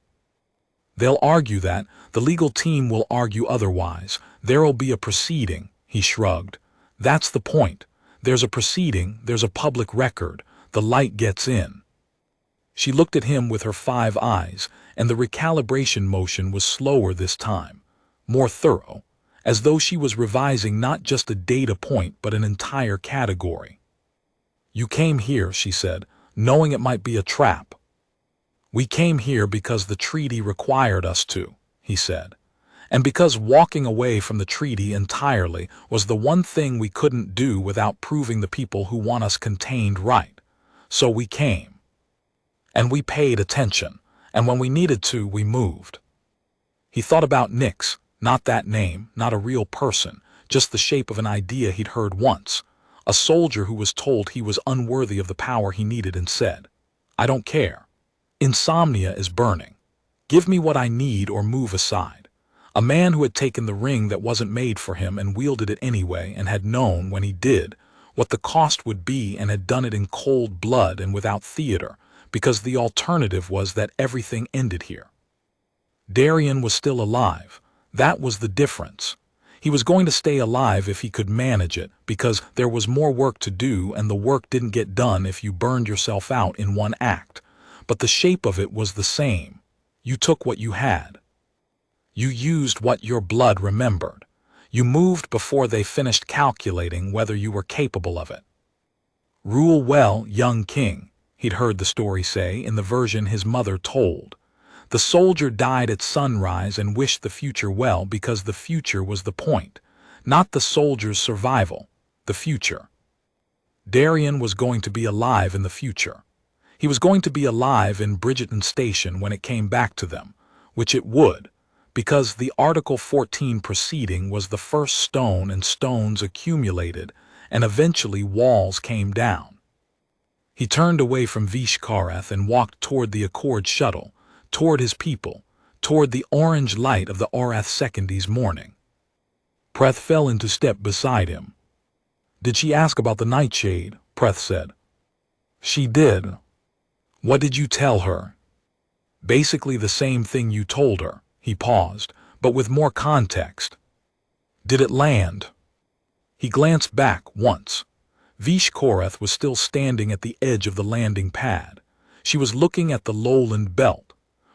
They'll argue that, the legal team will argue otherwise. There'll be a proceeding, he shrugged. That's the point. There's a proceeding, there's a public record, the light gets in. She looked at him with her 5 eyes, and the recalibration motion was slower this time, more thorough, as though she was revising not just a data point but an entire category. You came here, she said, knowing it might be a trap. We came here because the treaty required us to, he said. And because walking away from the treaty entirely was the one thing we couldn't do without proving the people who want us contained right. So we came. And we paid attention, and when we needed to, we moved. He thought about Nix, not that name, not a real person, just the shape of an idea he'd heard once. A soldier who was told he was unworthy of the power he needed and said, I don't care. Insomnia is burning. Give me what I need or move aside. A man who had taken the ring that wasn't made for him and wielded it anyway and had known, when he did, what the cost would be and had done it in cold blood and without theater, because the alternative was that everything ended here. Darian was still alive. That was the difference. He was going to stay alive if he could manage it, because there was more work to do and the work didn't get done if you burned yourself out in one act. But the shape of it was the same. You took what you had. You used what your blood remembered. You moved before they finished calculating whether you were capable of it. Rule well, young king, he'd heard the story say in the version his mother told. The soldier died at sunrise and wished the future well because the future was the point, not the soldier's survival, the future. Darien was going to be alive in the future. He was going to be alive in Bridgeton Station when it came back to them, which it would, because the Article 14 proceeding was the first stone, and stones accumulated, and eventually walls came down. He turned away from Vishkarath and walked toward the Accord shuttle, toward his people, toward the orange light of the Orath Secondy's morning. Preth fell into step beside him. "Did she ask about the nightshade?" Preth said. "She did." "What did you tell her?" "Basically the same thing you told her." He paused, but with more context. "Did it land?" He glanced back once. Vishkarath was still standing at the edge of the landing pad. She was looking at the lowland belt.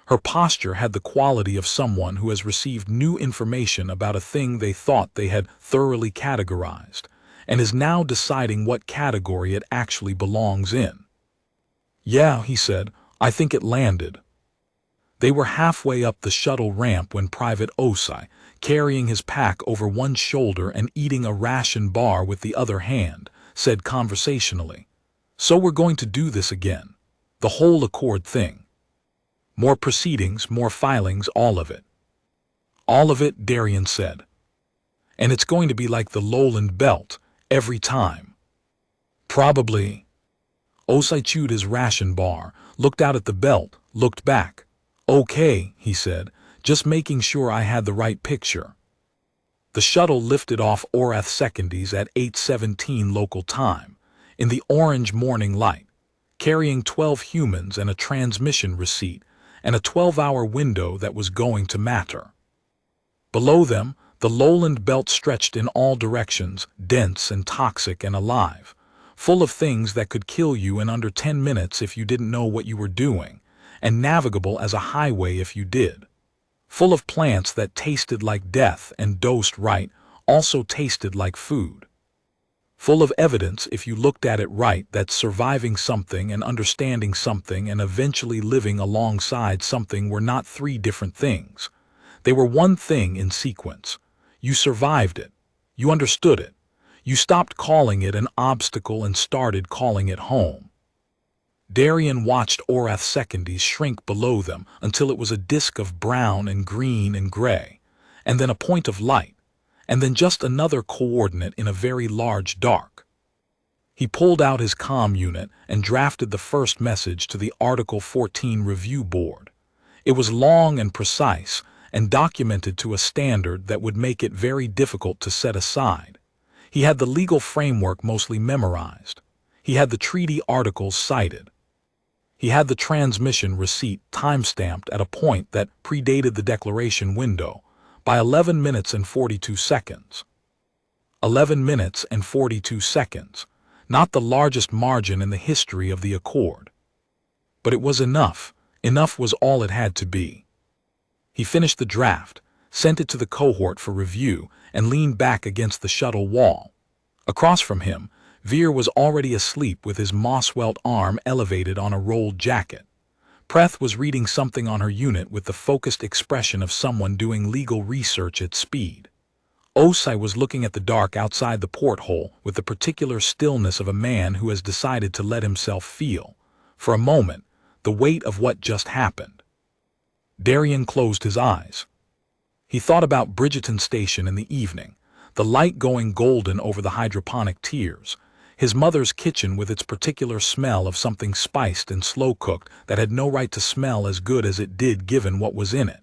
Her posture had the quality of someone who has received new information about a thing they thought they had thoroughly categorized, and is now deciding what category it actually belongs in. "Yeah," he said, "I think it landed." They were halfway up the shuttle ramp when Private Osai, carrying his pack over one shoulder and eating a ration bar with the other hand, said conversationally, "So we're going to do this again. The whole Accord thing. More proceedings, more filings, all of it." "All of it," Darien said. "And it's going to be like the lowland belt, every time." "Probably." Osai chewed his ration bar, looked out at the belt, looked back. "Okay," he said, "just making sure I had the right picture." The shuttle lifted off Orath Secondies at 8:17 local time, in the orange morning light, carrying 12 humans and a transmission receipt and a 12-hour window that was going to matter. Below them, the lowland belt stretched in all directions, dense and toxic and alive, full of things that could kill you in under 10 minutes if you didn't know what you were doing, and navigable as a highway if you did. Full of plants that tasted like death and dosed right also tasted like food. Full of evidence, if you looked at it right, that surviving something and understanding something and eventually living alongside something were not three different things. They were one thing in sequence. You survived it. You understood it. You stopped calling it an obstacle and started calling it home. Darien watched Orath Secondies shrink below them until it was a disk of brown and green and gray, and then a point of light, and then just another coordinate in a very large dark. He pulled out his comm unit and drafted the first message to the Article 14 review board. It was long and precise, and documented to a standard that would make it very difficult to set aside. He had the legal framework mostly memorized. He had the treaty articles cited. He had the transmission receipt time-stamped at a point that predated the declaration window by 11 minutes and 42 seconds. 11 minutes and 42 seconds, not the largest margin in the history of the Accord. But it was enough. Enough was all it had to be. He finished the draft, sent it to the cohort for review, and leaned back against the shuttle wall. Across from him, Veer was already asleep with his moss-welt arm elevated on a rolled jacket. Preth was reading something on her unit with the focused expression of someone doing legal research at speed. Osai was looking at the dark outside the porthole with the particular stillness of a man who has decided to let himself feel, for a moment, the weight of what just happened. Darien closed his eyes. He thought about Bridgeton Station in the evening, the light going golden over the hydroponic tiers, his mother's kitchen with its particular smell of something spiced and slow-cooked that had no right to smell as good as it did given what was in it.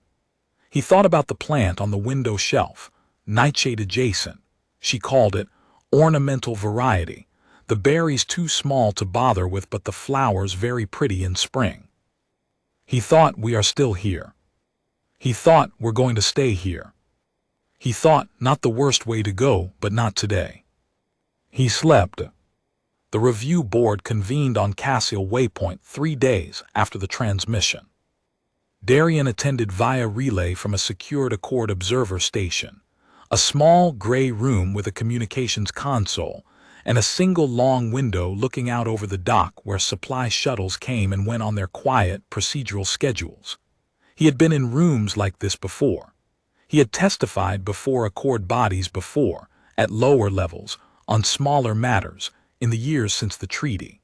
He thought about the plant on the window shelf, nightshade adjacent. She called it ornamental variety, the berries too small to bother with but the flowers very pretty in spring. He thought, we are still here. He thought, we're going to stay here. He thought, not the worst way to go, but not today. He slept. The review board convened on Cassiel Waypoint 3 days after the transmission. Darien attended via relay from a secured Accord observer station, a small gray room with a communications console, and a single long window looking out over the dock where supply shuttles came and went on their quiet, procedural schedules. He had been in rooms like this before. He had testified before Accord bodies before, at lower levels, on smaller matters. in the years since the treaty.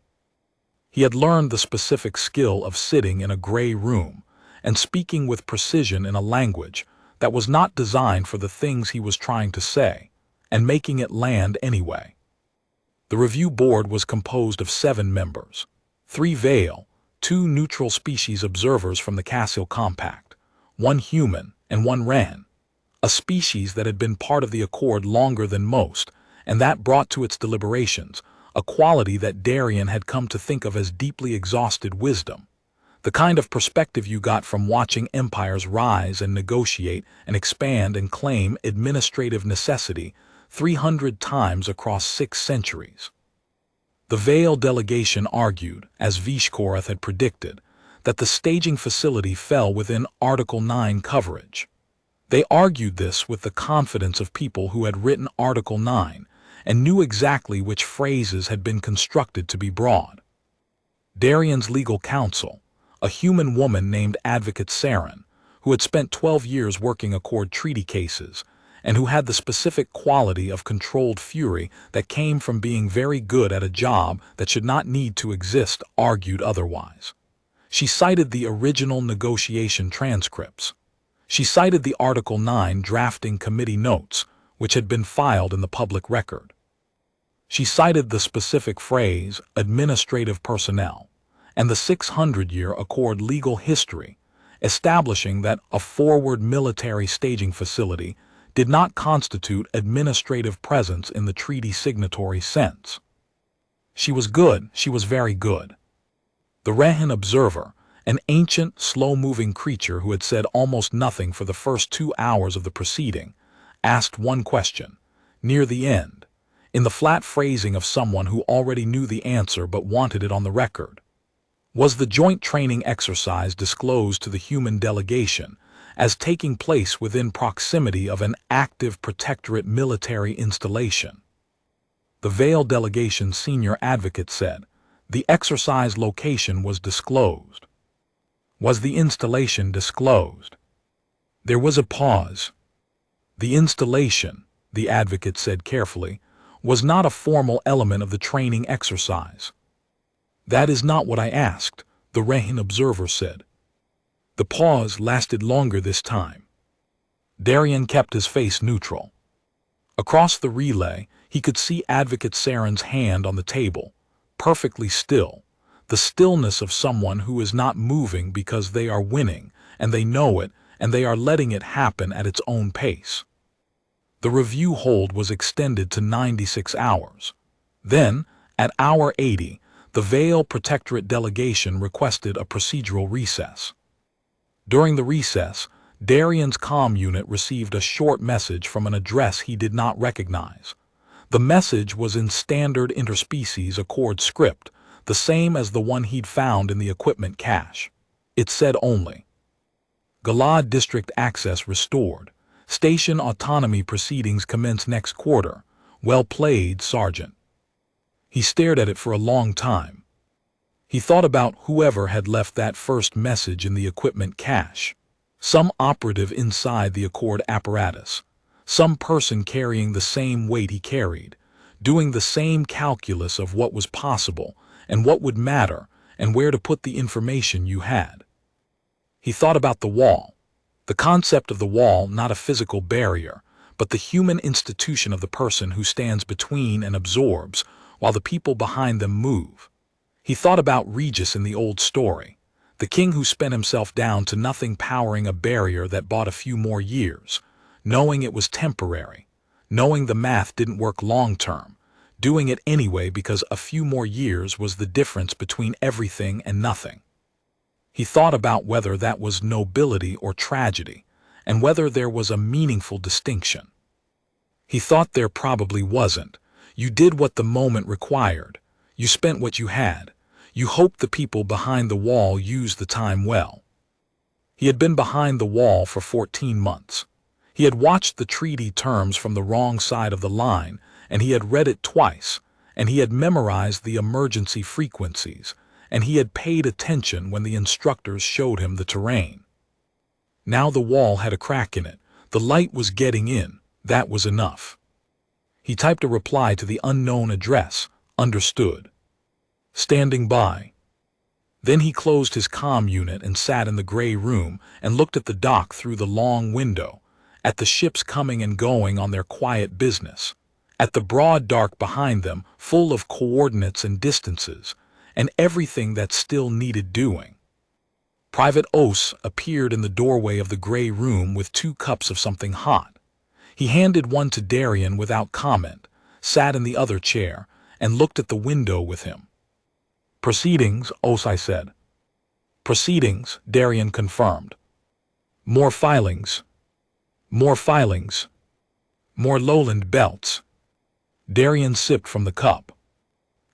He had learned the specific skill of sitting in a gray room and speaking with precision in a language that was not designed for the things he was trying to say, and making it land anyway. The review board was composed of 7 members, 3 Vale, 2 neutral species observers from the Cassil Compact, 1 human, and 1 Ran, a species that had been part of the Accord longer than most, and that brought to its deliberations a quality that Darien had come to think of as deeply exhausted wisdom, the kind of perspective you got from watching empires rise and negotiate and expand and claim administrative necessity 300 times across 6 centuries. The Vale delegation argued, as Vishkorath had predicted, that the staging facility fell within Article 9 coverage. They argued this with the confidence of people who had written Article 9 and knew exactly which phrases had been constructed to be broad. Darien's legal counsel, a human woman named Advocate Saren, who had spent 12 years working Accord treaty cases, and who had the specific quality of controlled fury that came from being very good at a job that should not need to exist, argued otherwise. She cited the original negotiation transcripts. She cited the Article 9 drafting committee notes, which had been filed in the public record. She cited the specific phrase, administrative personnel, and the 600-year Accord legal history, establishing that a forward military staging facility did not constitute administrative presence in the treaty signatory sense. She was good, she was very good. The Rehan observer, an ancient, slow-moving creature who had said almost nothing for the first 2 hours of the proceeding, asked one question, near the end, in the flat phrasing of someone who already knew the answer but wanted it on the record. Was the joint training exercise disclosed to the human delegation as taking place within proximity of an active protectorate military installation? The Vale delegation's senior advocate said, the exercise location was disclosed. Was the installation disclosed? There was a pause. The installation, the advocate said carefully, was not a formal element of the training exercise. That is not what I asked, the Rehan observer said. The pause lasted longer this time. Darien kept his face neutral. Across the relay, he could see Advocate Saren's hand on the table, perfectly still, the stillness of someone who is not moving because they are winning, and they know it, and they are letting it happen at its own pace. The review hold was extended to 96 hours. Then, at hour 80, the Vale Protectorate delegation requested a procedural recess. During the recess, Darien's comm unit received a short message from an address he did not recognize. The message was in standard interspecies Accord script, the same as the one he'd found in the equipment cache. It said only, Galad District access restored. Station autonomy proceedings commence next quarter. Well played, Sergeant. He stared at it for a long time. He thought about whoever had left that first message in the equipment cache. Some operative inside the Accord apparatus. Some person carrying the same weight he carried, doing the same calculus of what was possible and what would matter and where to put the information you had. He thought about the wall. The concept of the wall, not a physical barrier, but the human institution of the person who stands between and absorbs, while the people behind them move. He thought about Regis in the old story, the king who spent himself down to nothing powering a barrier that bought a few more years, knowing it was temporary, knowing the math didn't work long-term, doing it anyway because a few more years was the difference between everything and nothing. He thought about whether that was nobility or tragedy, and whether there was a meaningful distinction. He thought there probably wasn't. You did what the moment required. You spent what you had. You hoped the people behind the wall used the time well. He had been behind the wall for 14 months. He had watched the treaty terms from the wrong side of the line, and he had read it twice, and he had memorized the emergency frequencies, and he had paid attention when the instructors showed him the terrain. Now the wall had a crack in it. The light was getting in. That was enough. He typed a reply to the unknown address, Understood. Standing by. Then he closed his comm unit and sat in the gray room and looked at the dock through the long window, at the ships coming and going on their quiet business, at the broad dark behind them, full of coordinates and distances, and everything that still needed doing. Private Os appeared in the doorway of the gray room with 2 cups of something hot. He handed one to Darien without comment, sat in the other chair, and looked at the window with him. Proceedings, Osai said. Proceedings, Darien confirmed. More filings. More filings. More lowland belts. Darien sipped from the cup.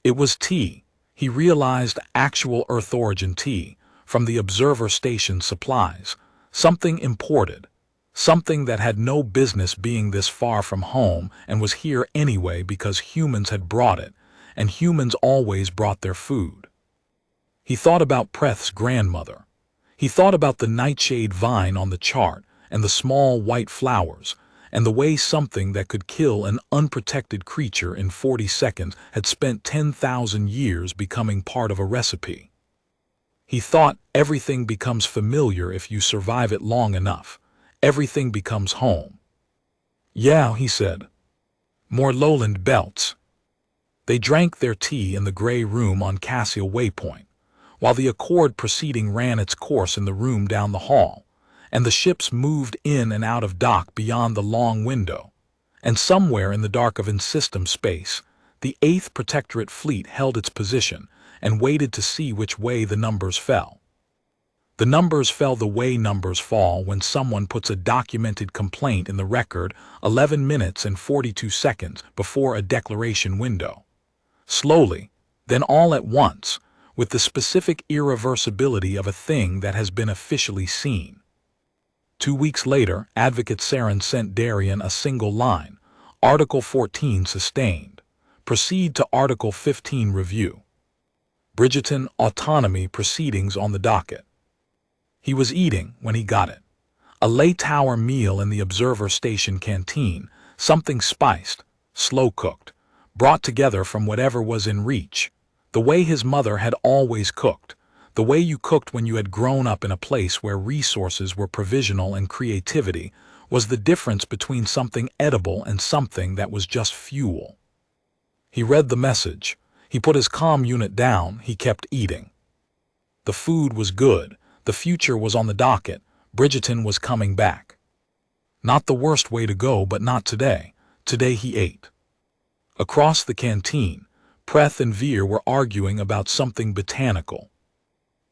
It was tea. He realized actual Earth origin tea from the observer station supplies, something imported, something that had no business being this far from home and was here anyway because humans had brought it, and humans always brought their food. He thought about Preth's grandmother. He thought about the nightshade vine on the chart and the small white flowers, and the way something that could kill an unprotected creature in 40 seconds had spent 10,000 years becoming part of a recipe. He thought everything becomes familiar if you survive it long enough. Everything becomes home. Yeah, he said. More lowland belts. They drank their tea in the gray room on Cassiel Waypoint, while the Accord proceeding ran its course in the room down the hall, and the ships moved in and out of dock beyond the long window, and somewhere in the dark of in-system space, the 8th Protectorate Fleet held its position and waited to see which way the numbers fell. The numbers fell the way numbers fall when someone puts a documented complaint in the record 11 minutes and 42 seconds before a declaration window. Slowly, then all at once, with the specific irreversibility of a thing that has been officially seen. 2 weeks later, Advocate Saren sent Darien a single line, Article 14 sustained. Proceed to Article 15 review. Bridgerton autonomy proceedings on the docket. He was eating when he got it. A late-hour meal in the observer station canteen, something spiced, slow-cooked, brought together from whatever was in reach, the way his mother had always cooked, the way you cooked when you had grown up in a place where resources were provisional and creativity was the difference between something edible and something that was just fuel. He read the message. He put his comm unit down. He kept eating. The food was good. The future was on the docket. Bridgerton was coming back. Not the worst way to go, but not today. Today he ate. Across the canteen, Preth and Veer were arguing about something botanical.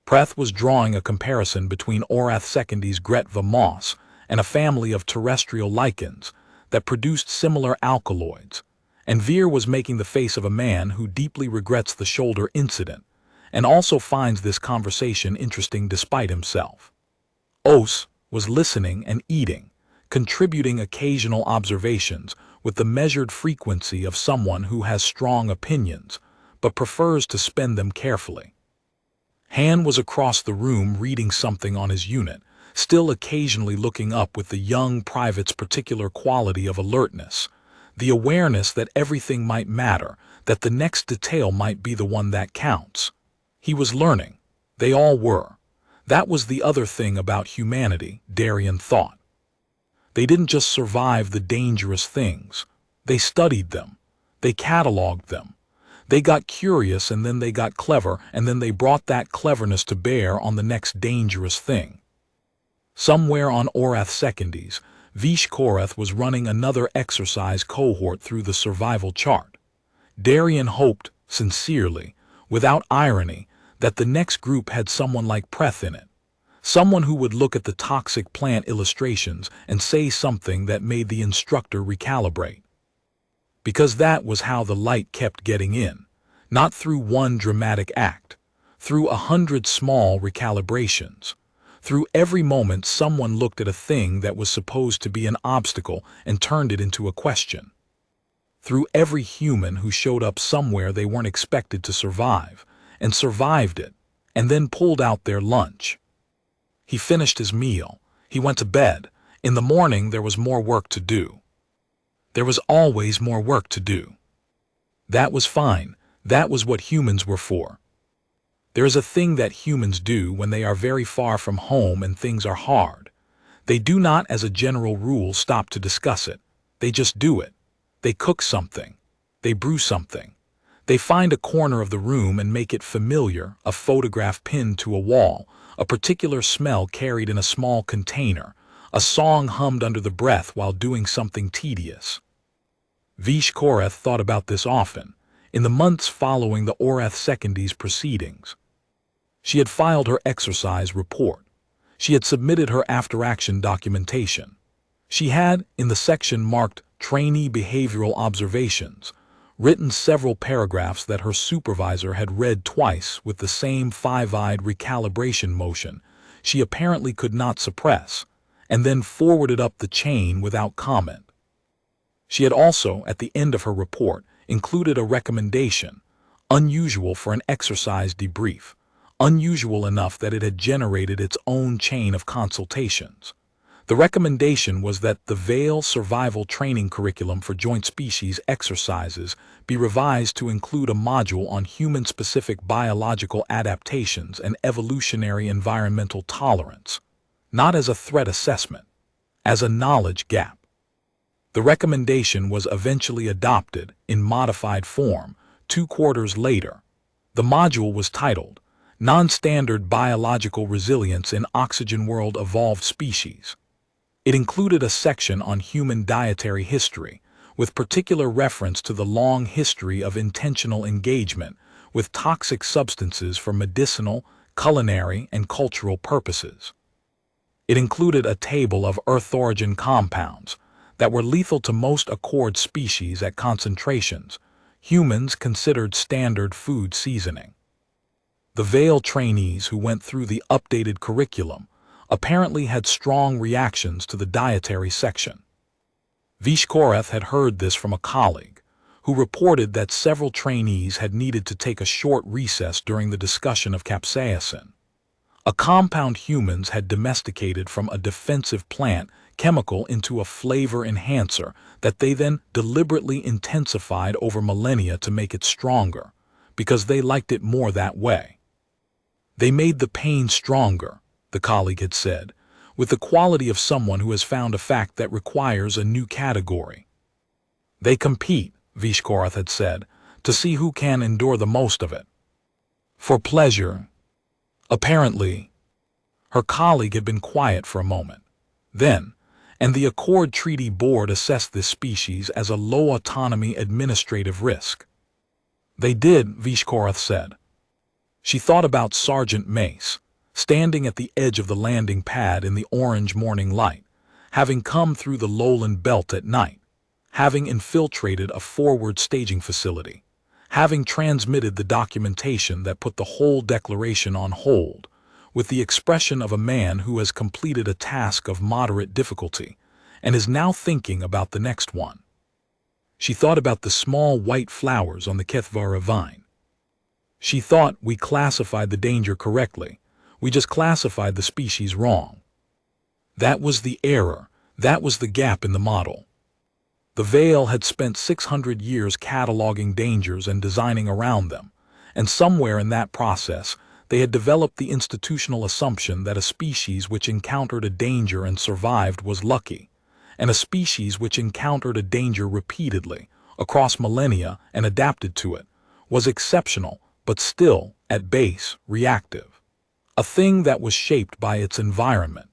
Preth was drawing a comparison between Orath Secondy's Gretva moss and a family of terrestrial lichens that produced similar alkaloids, and Veer was making the face of a man who deeply regrets the shoulder incident and also finds this conversation interesting despite himself. Os was listening and eating, contributing occasional observations with the measured frequency of someone who has strong opinions but prefers to spend them carefully. Han was across the room reading something on his unit, still occasionally looking up with the young private's particular quality of alertness, the awareness that everything might matter, that the next detail might be the one that counts. He was learning. They all were. That was the other thing about humanity, Darien thought. They didn't just survive the dangerous things. They studied them. They cataloged them. They got curious, and then they got clever, and then they brought that cleverness to bear on the next dangerous thing. Somewhere on Orath Secondies, Vish Korath was running another exercise cohort through the survival chart. Darien hoped, sincerely, without irony, that the next group had someone like Preth in it. Someone who would look at the toxic plant illustrations and say something that made the instructor recalibrate. Because that was how the light kept getting in, not through one dramatic act, through 100 small recalibrations. Through every moment someone looked at a thing that was supposed to be an obstacle and turned it into a question. Through every human who showed up somewhere they weren't expected to survive, and survived it, and then pulled out their lunch. He finished his meal. He went to bed. In the morning there was more work to do. There was always more work to do. That was fine. That was what humans were for. There is a thing that humans do when they are very far from home and things are hard. They do not, as a general rule, stop to discuss it. They just do it. They cook something. They brew something. They find a corner of the room and make it familiar, a photograph pinned to a wall, a particular smell carried in a small container, a song hummed under the breath while doing something tedious. Vishkorath thought about this often, in the months following the Orath Secondies proceedings. She had filed her exercise report. She had submitted her after-action documentation. She had, in the section marked Trainee Behavioral Observations, written several paragraphs that her supervisor had read twice with the same five-eyed recalibration motion she apparently could not suppress, and then forwarded up the chain without comment. She had also, at the end of her report, included a recommendation, unusual for an exercise debrief, unusual enough that it had generated its own chain of consultations. The recommendation was that the Vale Survival Training Curriculum for Joint Species exercises be revised to include a module on human-specific biological adaptations and evolutionary environmental tolerance, not as a threat assessment, as a knowledge gap. The recommendation was eventually adopted in modified form 2 quarters later. The module was titled Non-Standard Biological Resilience in Oxygen World Evolved Species. It included a section on human dietary history, with particular reference to the long history of intentional engagement with toxic substances for medicinal, culinary, and cultural purposes. It included a table of Earth-origin compounds that were lethal to most accord species at concentrations humans considered standard food seasoning. The Vale trainees who went through the updated curriculum apparently had strong reactions to the dietary section. Vishkorath had heard this from a colleague, who reported that several trainees had needed to take a short recess during the discussion of capsaicin, a compound humans had domesticated from a defensive plant chemical into a flavor enhancer that they then deliberately intensified over millennia to make it stronger, because they liked it more that way. They made the pain stronger, the colleague had said, with the quality of someone who has found a fact that requires a new category. They compete, Vishkorath had said, to see who can endure the most of it. For pleasure. Apparently. Her colleague had been quiet for a moment. Then, and the Accord Treaty Board assessed this species as a low-autonomy administrative risk. They did, Vishkorath said. She thought about Sergeant Mace, standing at the edge of the landing pad in the orange morning light, having come through the lowland belt at night, having infiltrated a forward staging facility, having transmitted the documentation that put the whole declaration on hold, with the expression of a man who has completed a task of moderate difficulty and is now thinking about the next one. She thought about the small white flowers on the Kethvara vine. She thought we classified the danger correctly. We just classified the species wrong. That was the error. That was the gap in the model. The Vale had spent 600 years cataloging dangers and designing around them, and somewhere in that process, they had developed the institutional assumption that a species which encountered a danger and survived was lucky, and a species which encountered a danger repeatedly, across millennia and adapted to it, was exceptional, but still, at base, reactive. A thing that was shaped by its environment.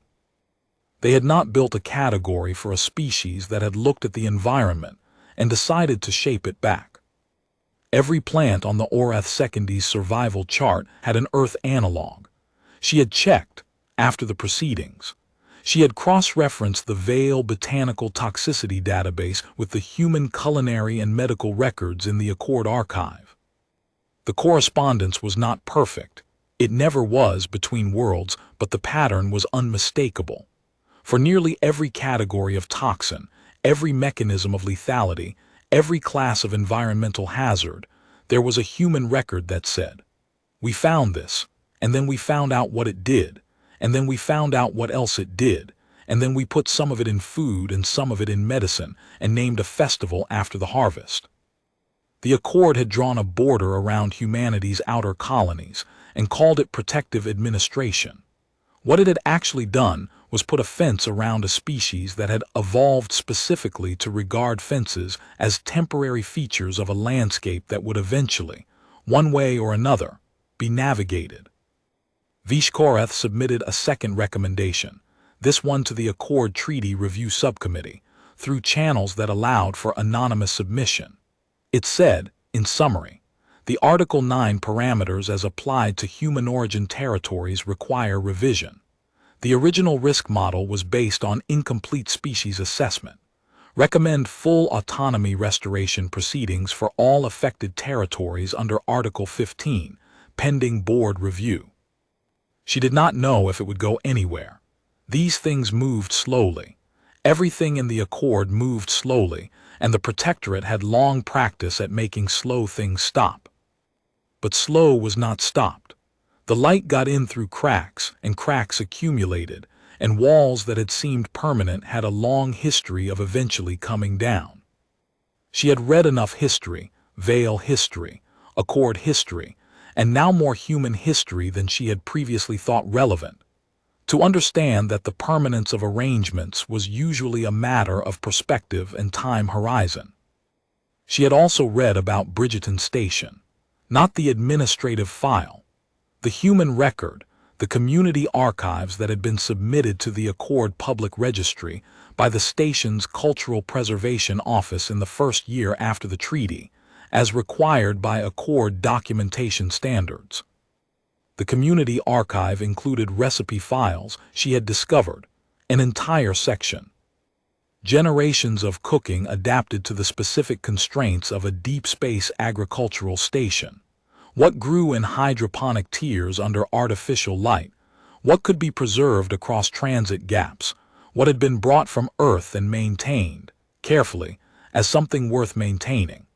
They had not built a category for a species that had looked at the environment and decided to shape it back. Every plant on the Orath Secondies survival chart had an Earth analog. She had checked, after the proceedings. She had cross-referenced the Vale Botanical Toxicity Database with the human culinary and medical records in the Accord Archive. The correspondence was not perfect. It never was between worlds, but the pattern was unmistakable. For nearly every category of toxin, every mechanism of lethality, every class of environmental hazard, there was a human record that said, "We found this, and then we found out what it did, and then we found out what else it did, and then we put some of it in food and some of it in medicine and named a festival after the harvest." The Accord had drawn a border around humanity's outer colonies and called it protective administration. What it had actually done was put a fence around a species that had evolved specifically to regard fences as temporary features of a landscape that would eventually, one way or another, be navigated. Vishkorath submitted a second recommendation, this one to the Accord Treaty Review Subcommittee, through channels that allowed for anonymous submission. It said, in summary, the Article 9 parameters as applied to human origin territories require revision. The original risk model was based on incomplete species assessment. Recommend full autonomy restoration proceedings for all affected territories under Article 15, pending board review. She did not know if it would go anywhere. These things moved slowly. Everything in the Accord moved slowly, and the Protectorate had long practice at making slow things stop. But slow was not stopped. The light got in through cracks, and cracks accumulated, and walls that had seemed permanent had a long history of eventually coming down. She had read enough history, Vale history, Accord history, and now more human history than she had previously thought relevant, to understand that the permanence of arrangements was usually a matter of perspective and time horizon. She had also read about Bridgeton Station, not the administrative file, the human record, the community archives that had been submitted to the Accord Public Registry by the station's Cultural Preservation Office in the first year after the treaty, as required by Accord documentation standards. The community archive included recipe files she had discovered, an entire section. Generations of cooking adapted to the specific constraints of a deep space agricultural station. What grew in hydroponic tiers under artificial light? What could be preserved across transit gaps? What had been brought from Earth and maintained, carefully, as something worth maintaining?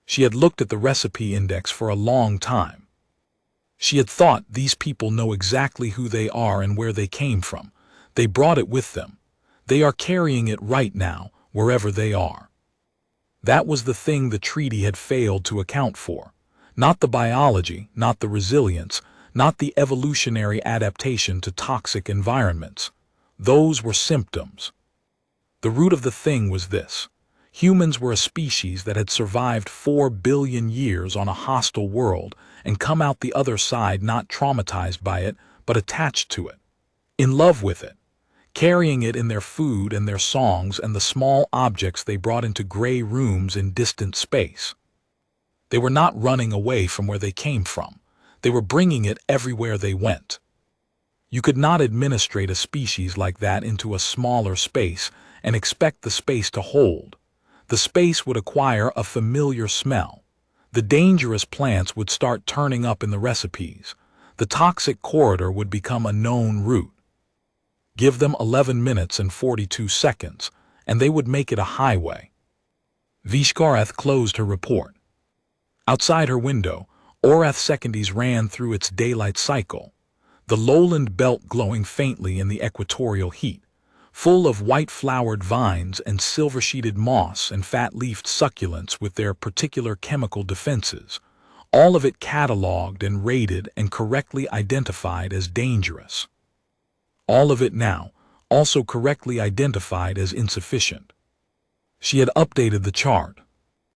She had looked at the recipe index for a long time. She had thought, these people know exactly who they are and where they came from. They brought it with them. They are carrying it right now, wherever they are. That was the thing the treaty had failed to account for. Not the biology, not the resilience, not the evolutionary adaptation to toxic environments. Those were symptoms. The root of the thing was this. Humans were a species that had survived 4 billion years on a hostile world and come out the other side not traumatized by it, but attached to it, in love with it, carrying it in their food and their songs and the small objects they brought into gray rooms in distant space. They were not running away from where they came from. They were bringing it everywhere they went. You could not administrate a species like that into a smaller space and expect the space to hold. The space would acquire a familiar smell. The dangerous plants would start turning up in the recipes. The toxic corridor would become a known route. Give them 11 minutes and 42 seconds, and they would make it a highway. Vishkorath closed her report. Outside her window, Orath Secondies ran through its daylight cycle, the lowland belt glowing faintly in the equatorial heat, full of white-flowered vines and silver-sheeted moss and fat-leafed succulents with their particular chemical defenses, all of it catalogued and rated and correctly identified as dangerous. All of it now also correctly identified as insufficient. She had updated the chart.